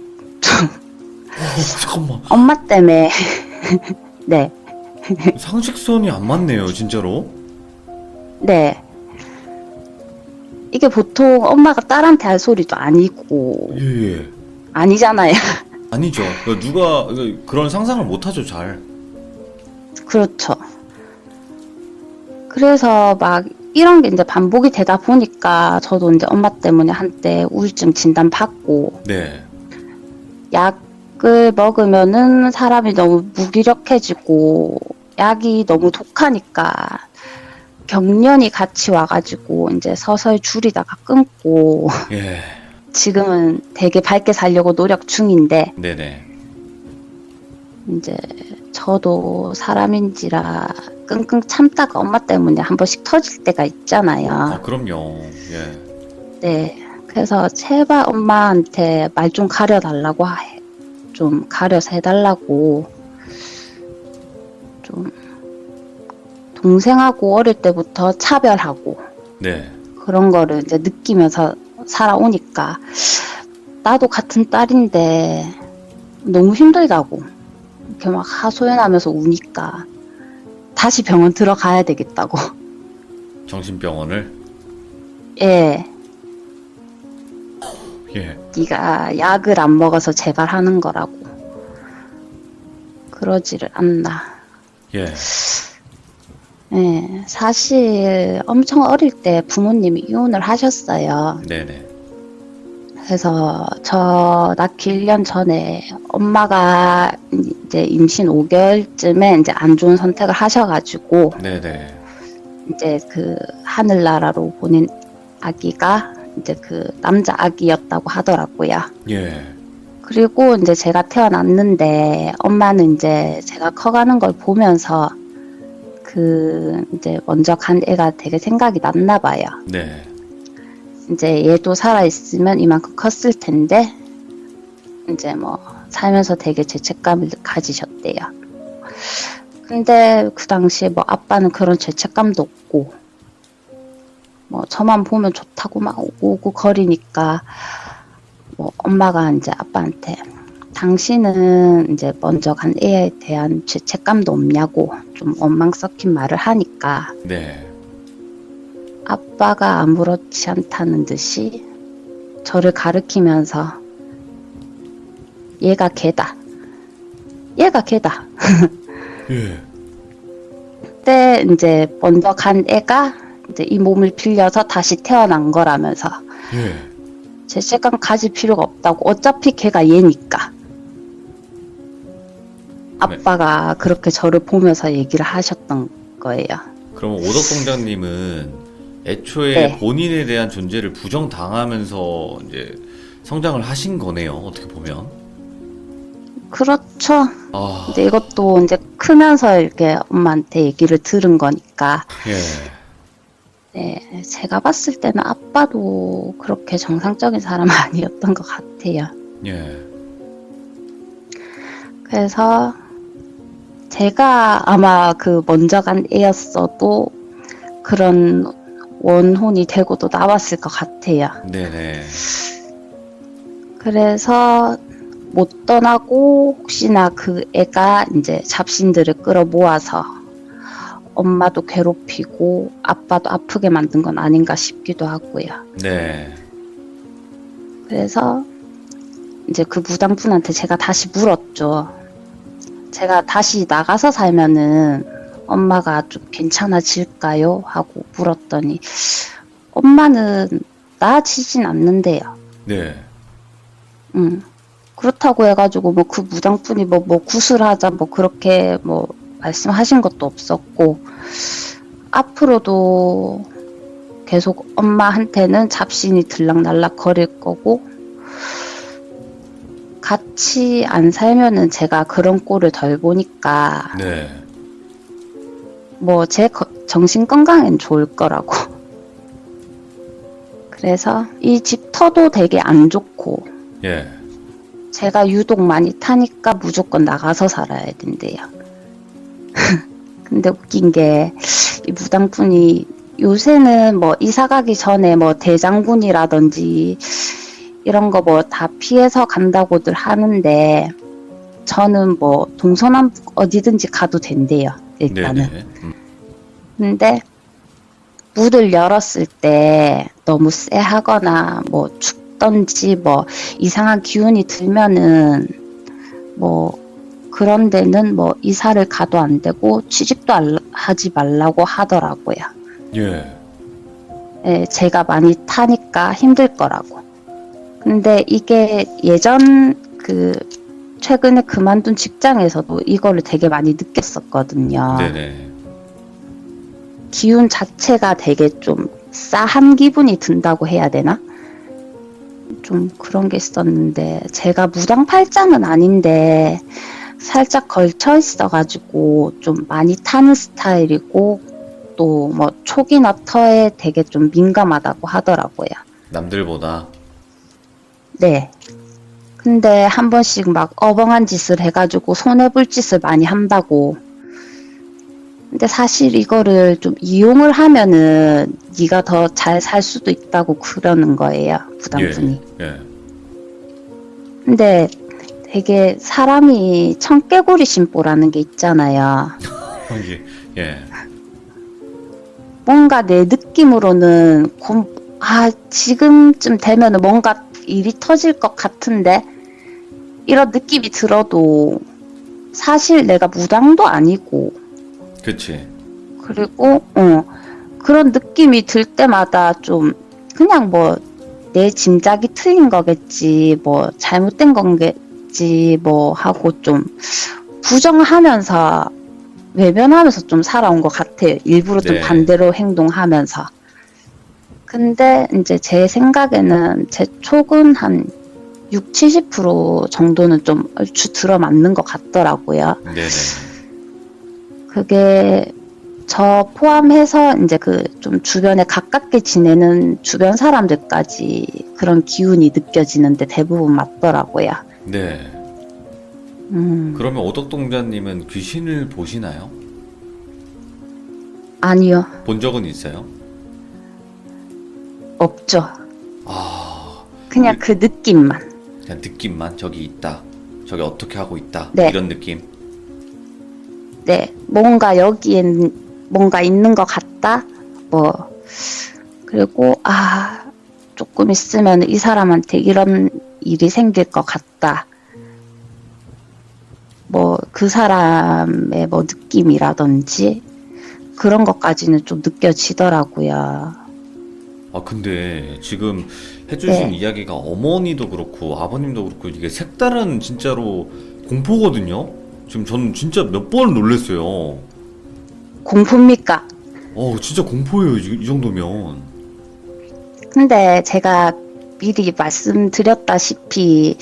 잠깐만. 엄마 때문에, 네, 상식선이 안 맞네요, 진짜로. 네. 이게 보통 엄마가 딸한테 할 소리도 아니고, 예. 아니잖아요. 아니죠. 누가 그런 상상을 못 하죠, 잘. 그렇죠. 그래서 막 이런 게 이제 반복이 되다 보니까 저도 이제 엄마 때문에 한때 우울증 진단 받고, 네. 약을 먹으면은 사람이 너무 무기력해지고 약이 너무 독하니까 경련이 같이 와가지고 이제 서서히 줄이다가 끊고 예. 지금은 되게 밝게 살려고 노력 중인데, 네네. 이제 저도 사람인지라 끙끙 참다가 엄마 때문에 한 번씩 터질 때가 있잖아요. 그럼요. 예. 네. 그래서 제발 엄마한테 말 좀 가려달라고 좀 가려서 해달라고, 좀 동생하고 어릴 때부터 차별하고 네. 그런 거를 이제 느끼면서 살아오니까 나도 같은 딸인데 너무 힘들다고 이렇게 막 하소연하면서 우니까 다시 병원 들어가야 되겠다고. 정신병원을. 예, 예. 네가 약을 안 먹어서 제발 하는 거라고. 그러지를 않나. 예. 예, 사실 엄청 어릴 때 부모님이 이혼을 하셨어요. 네네. 그래서 저 낳기 1년 전에 엄마가 이제 임신 5개월쯤에 이제 안 좋은 선택을 하셔가지고 네네. 이제 그 하늘나라로 보낸 아기가 이제 그 남자 아기였다고 하더라고요. 예. 그리고 이제 제가 태어났는데 엄마는 이제 제가 커가는 걸 보면서 그 이제 먼저 간 애가 되게 생각이 났나 봐요. 네. 이제 얘도 살아있으면 이만큼 컸을 텐데 이제 뭐 살면서 되게 죄책감을 가지셨대요. 근데 그 당시에 뭐 아빠는 그런 죄책감도 없고 뭐 저만 보면 좋다고 막 오고 거리니까 뭐 엄마가 이제 아빠한테 당신은 이제 먼저 간 애에 대한 죄책감도 없냐고 좀 원망 섞인 말을 하니까 네. 아빠가 아무렇지 않다는 듯이 저를 가리키면서 얘가 걔다. 얘가 걔다. 예. 그때 이제 먼저 간 애가 이제 이 몸을 빌려서 다시 태어난 거라면서 예. 죄책감 가질 필요가 없다고. 어차피 걔가 얘니까. 아빠가 그렇게 저를 보면서 얘기를 하셨던 거예요. 그럼 오덕동장님은 애초에 네. 본인에 대한 존재를 부정당하면서 이제 성장을 하신 거네요. 어떻게 보면. 그렇죠. 아, 이제 이것도 이제 크면서 이렇게 엄마한테 얘기를 들은 거니까. 예. 네, 제가 봤을 때는 아빠도 그렇게 정상적인 사람 아니었던 것 같아요. 예. 그래서 제가 아마 그 먼저 간 애였어도 그런 원혼이 되고도 나왔을 것 같아요. 네네. 그래서 못 떠나고 혹시나 그 애가 이제 잡신들을 끌어 모아서 엄마도 괴롭히고 아빠도 아프게 만든 건 아닌가 싶기도 하고요. 네. 그래서 이제 그 무당분한테 제가 다시 물었죠. 제가 다시 나가서 살면은 엄마가 좀 괜찮아질까요? 하고 물었더니 엄마는 나아지진 않는데요. 네. 그렇다고 해가지고 뭐 그 무당분이 뭐 구슬하자 뭐 그렇게 뭐 말씀하신 것도 없었고 앞으로도 계속 엄마한테는 잡신이 들락날락 거릴 거고 같이 안 살면은 제가 그런 꼴을 덜 보니까 네. 뭐 제 정신 건강엔 좋을 거라고. 그래서 이 집터도 되게 안 좋고 예. 제가 유독 많이 타니까 무조건 나가서 살아야 된대요. 근데 웃긴 게 이 무당분이 요새는 뭐 이사 가기 전에 뭐 대장군이라든지 이런 거 뭐 다 피해서 간다고들 하는데 저는 뭐 동서남북 어디든지 가도 된대요. 일단은. 네네. 근데 문을 열었을 때 너무 쎄하거나 뭐 춥던지 뭐 이상한 기운이 들면은 뭐 그런 데는 뭐 이사를 가도 안 되고 취직도 하지 말라고 하더라고요. 예. 예, 제가 많이 타니까 힘들 거라고. 근데 이게 예전 그 최근에 그만둔 직장에서도 이거를 되게 많이 느꼈었거든요. 네네. 기운 자체가 되게 좀 싸한 기분이 든다고 해야 되나? 좀 그런 게 있었는데 제가 무당팔자는 아닌데 살짝 걸쳐 있어가지고 좀 많이 타는 스타일이고 또 뭐 촉이나 터에 되게 좀 민감하다고 하더라고요. 남들보다. 네. 근데 한 번씩 막 어벙한 짓을 해가지고 손해볼 짓을 많이 한다고. 근데 사실 이거를 좀 이용을 하면은 네가 더 잘 살 수도 있다고 그러는 거예요, 부당분이. 예. 예. 근데 되게 사람이 청개구리 심보라는 게 있잖아요. 예. 예. 뭔가 내 느낌으로는 지금쯤 되면은 뭔가 일이 터질 것 같은데 이런 느낌이 들어도 사실 내가 무당도 아니고 그치. 그리고 그런 느낌이 들 때마다 좀 그냥 뭐 내 짐작이 틀린 거겠지, 뭐 잘못된 거겠지, 뭐 하고 좀 부정하면서 외면하면서 좀 살아온 것 같아요. 일부러 좀 네. 반대로 행동하면서. 근데 이제 제 생각에는 제 촉은 한 6, 70% 정도는 좀 얼추 들어맞는 것 같더라고요. 네네. 그게 저 포함해서 이제 그 좀 주변에 가깝게 지내는 주변 사람들까지 그런 기운이 느껴지는데 대부분 맞더라고요. 네. 그러면 오덕동자님은 귀신을 보시나요? 아니요, 본 적은 있어요? 없죠. 아, 그냥 그 느낌만. 그냥 느낌만 저기 있다. 저기 어떻게 하고 있다. 네. 이런 느낌. 네, 뭔가 여기엔 뭔가 있는 것 같다. 뭐 그리고 조금 있으면 이 사람한테 이런 일이 생길 것 같다. 뭐 그 사람의 뭐 느낌이라든지 그런 것까지는 좀 느껴지더라고요. 아, 근데 지금 해주신 네. 이야기가 어머니도 그렇고 아버님도 그렇고 이게 색다른 진짜로 공포거든요? 지금 저는 진짜 몇 번 놀랬어요. 공포입니까? 진짜 공포예요, 이 정도면. 근데 제가 미리 말씀드렸다시피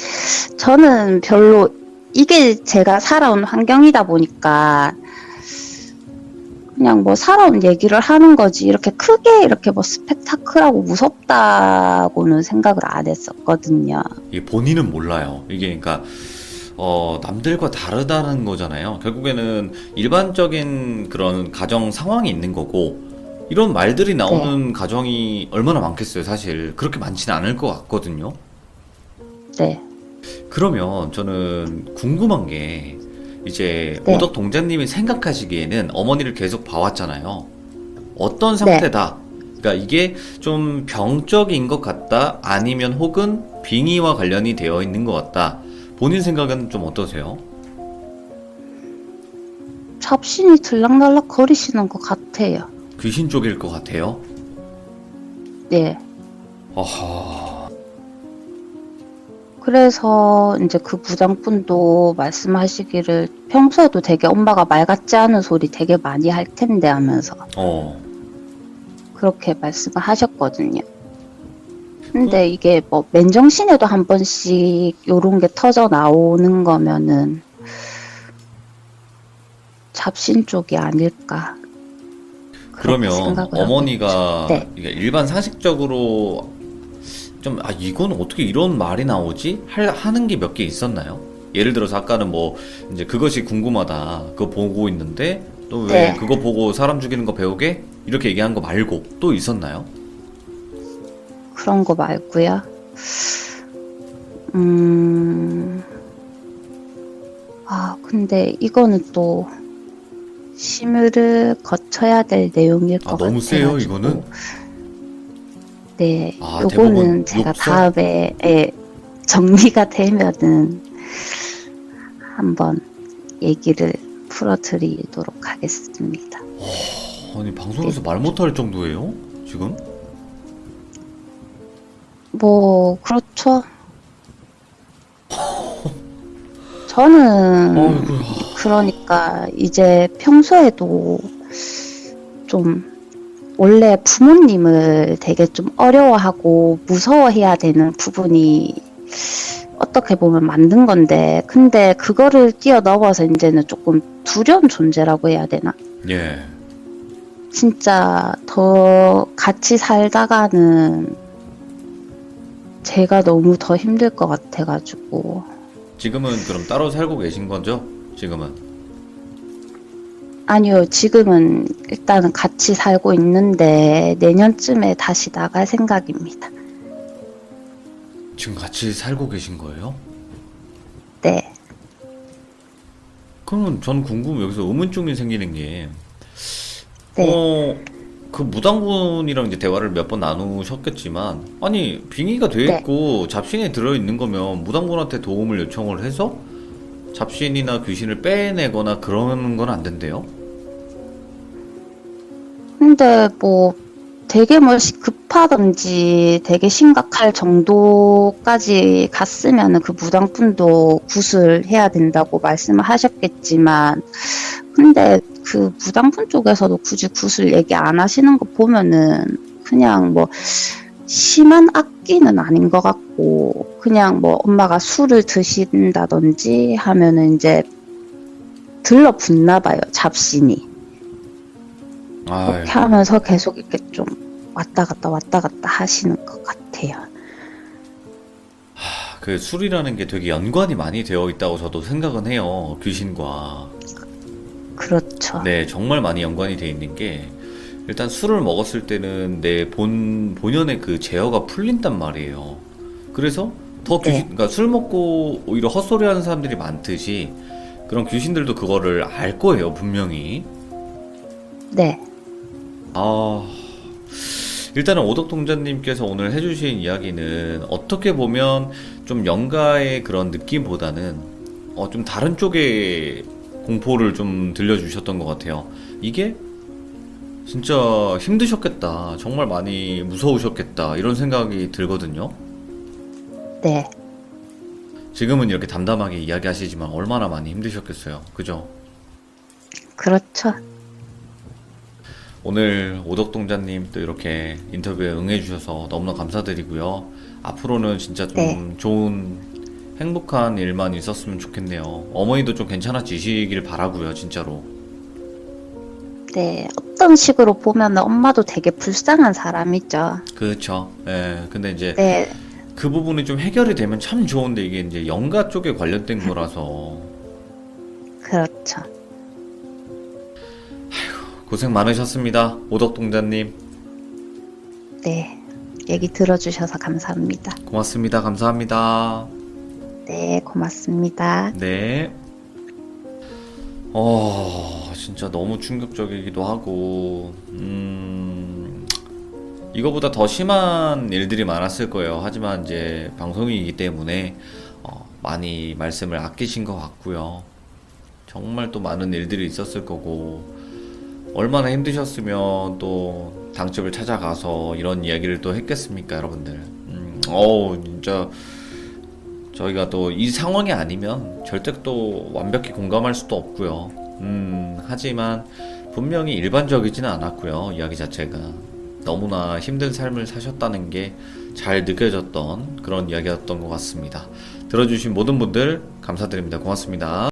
저는 별로 이게 제가 살아온 환경이다 보니까 그냥 뭐 살아온 얘기를 하는 거지 이렇게 크게 이렇게 뭐 스펙타클하고 무섭다고는 생각을 안 했었거든요. 이게 본인은 몰라요. 이게 그러니까 남들과 다르다는 거잖아요. 결국에는 일반적인 그런 가정 상황이 있는 거고 이런 말들이 나오는 가정이 얼마나 많겠어요, 사실. 그렇게 많지는 않을 것 같거든요. 네. 그러면 저는 궁금한 게 이제 네. 오덕 동자님이 생각하시기에는 어머니를 계속 봐왔잖아요. 어떤 상태다. 그러니까 이게 좀 병적인 것 같다. 아니면 혹은 빙의와 관련이 되어 있는 것 같다. 본인 생각은 좀 어떠세요? 잡신이 들락날락 거리시는 것 같아요. 귀신 쪽일 것 같아요. 네. 아하. 그래서 이제 그 부장분도 말씀하시기를 평소에도 되게 엄마가 말 같지 않은 소리 되게 많이 할 텐데 하면서 그렇게 말씀을 하셨거든요. 근데 이게 뭐 맨정신에도 한 번씩 요런 게 터져 나오는 거면은 잡신 쪽이 아닐까. 그렇게 그러면 생각을 하고 어머니가 있죠. 네. 이게 일반 상식적으로 좀 이건 어떻게 이런 말이 나오지? 하는 게 몇 개 있었나요? 예를 들어서 아까는 뭐 이제 그것이 궁금하다. 그거 보고 있는데 또 왜 네. 그거 보고 사람 죽이는 거 배우게? 이렇게 얘기한 거 말고 또 있었나요? 그런 거 말고요. 근데 이거는 또 심의를 거쳐야 될 내용일 것 같아요. 너무 세요, 이거는? 네, 대법원 요거는 제가 욕설? 다음에 정리가 되면은 한번 얘기를 풀어드리도록 하겠습니다. 아니 방송에서 말 못할 정도예요? 지금? 뭐 그렇죠. 저는 아이고야. 그러니까 이제 평소에도 좀 원래 부모님을 되게 좀 어려워하고 무서워해야 되는 부분이 어떻게 보면 만든 건데 근데 그거를 뛰어넘어서 이제는 조금 두려운 존재라고 해야 되나? 예. 진짜 더 같이 살다가는 제가 너무 더 힘들 것 같아가지고 지금은 그럼 따로 살고 계신 거죠? 지금은? 아니요, 지금은 일단은 같이 살고 있는데 내년쯤에 다시 나갈 생각입니다. 지금 같이 살고 계신 거예요? 네. 그러면 전 여기서 의문점이 생기는 게 네. 그 무당분이랑 이제 대화를 몇 번 나누셨겠지만 아니 빙의가 돼 네. 있고 잡신이 들어있는 거면 무당분한테 도움을 요청을 해서 잡신이나 귀신을 빼내거나 그러는 건 안 된대요? 근데 뭐 되게 뭐 급하던지 되게 심각할 정도까지 갔으면 그 무당분도 구술해야 된다고 말씀을 하셨겠지만, 근데 그 무당분 쪽에서도 굳이 구술 얘기 안 하시는 거 보면은 그냥 뭐 심한 악기는 아닌 것 같고, 그냥 뭐 엄마가 술을 드신다든지 하면은 이제 들러붙나 봐요, 잡신이. 그렇게 아이고. 하면서 계속 이렇게 좀 왔다 갔다 하시는 것 같아요. 그 술이라는 게 되게 연관이 많이 되어 있다고 저도 생각은 해요. 귀신과. 그렇죠. 네, 정말 많이 연관이 되어 있는 게 일단 술을 먹었을 때는 내 본연의 그 제어가 풀린단 말이에요. 그래서 더 귀신, 네. 그러니까 술 먹고 오히려 헛소리 하는 사람들이 많듯이 그런 귀신들도 그거를 알 거예요, 분명히. 네. 아, 일단은 오덕동자님께서 오늘 해주신 이야기는 어떻게 보면 좀 영가의 그런 느낌보다는 좀 다른 쪽의 공포를 좀 들려주셨던 것 같아요. 이게 진짜 힘드셨겠다. 정말 많이 무서우셨겠다. 이런 생각이 들거든요. 네. 지금은 이렇게 담담하게 이야기하시지만 얼마나 많이 힘드셨겠어요. 그죠? 그렇죠. 오늘 오덕동자님 또 이렇게 인터뷰에 응해주셔서 너무나 감사드리고요. 앞으로는 진짜 좀 네. 좋은 행복한 일만 있었으면 좋겠네요. 어머니도 좀 괜찮아지시길 바라고요, 진짜로. 네. 어떤 식으로 보면 엄마도 되게 불쌍한 사람이죠. 그렇죠. 예. 근데 이제 네. 그 부분이 좀 해결이 되면 참 좋은데 이게 이제 영가 쪽에 관련된 거라서 그렇죠. 고생 많으셨습니다. 오덕동자님. 네. 얘기 들어주셔서 감사합니다. 고맙습니다. 감사합니다. 네. 고맙습니다. 네. 진짜 너무 충격적이기도 하고, 이거보다 더 심한 일들이 많았을 거예요. 하지만 이제 방송이기 때문에, 많이 말씀을 아끼신 것 같고요. 정말 또 많은 일들이 있었을 거고, 얼마나 힘드셨으면 또 당집을 찾아가서 이런 이야기를 또 했겠습니까, 여러분들. 진짜 저희가 또 이 상황이 아니면 절대 또 완벽히 공감할 수도 없고요. 하지만 분명히 일반적이지는 않았고요. 이야기 자체가 너무나 힘든 삶을 사셨다는 게 잘 느껴졌던 그런 이야기였던 것 같습니다. 들어주신 모든 분들 감사드립니다. 고맙습니다.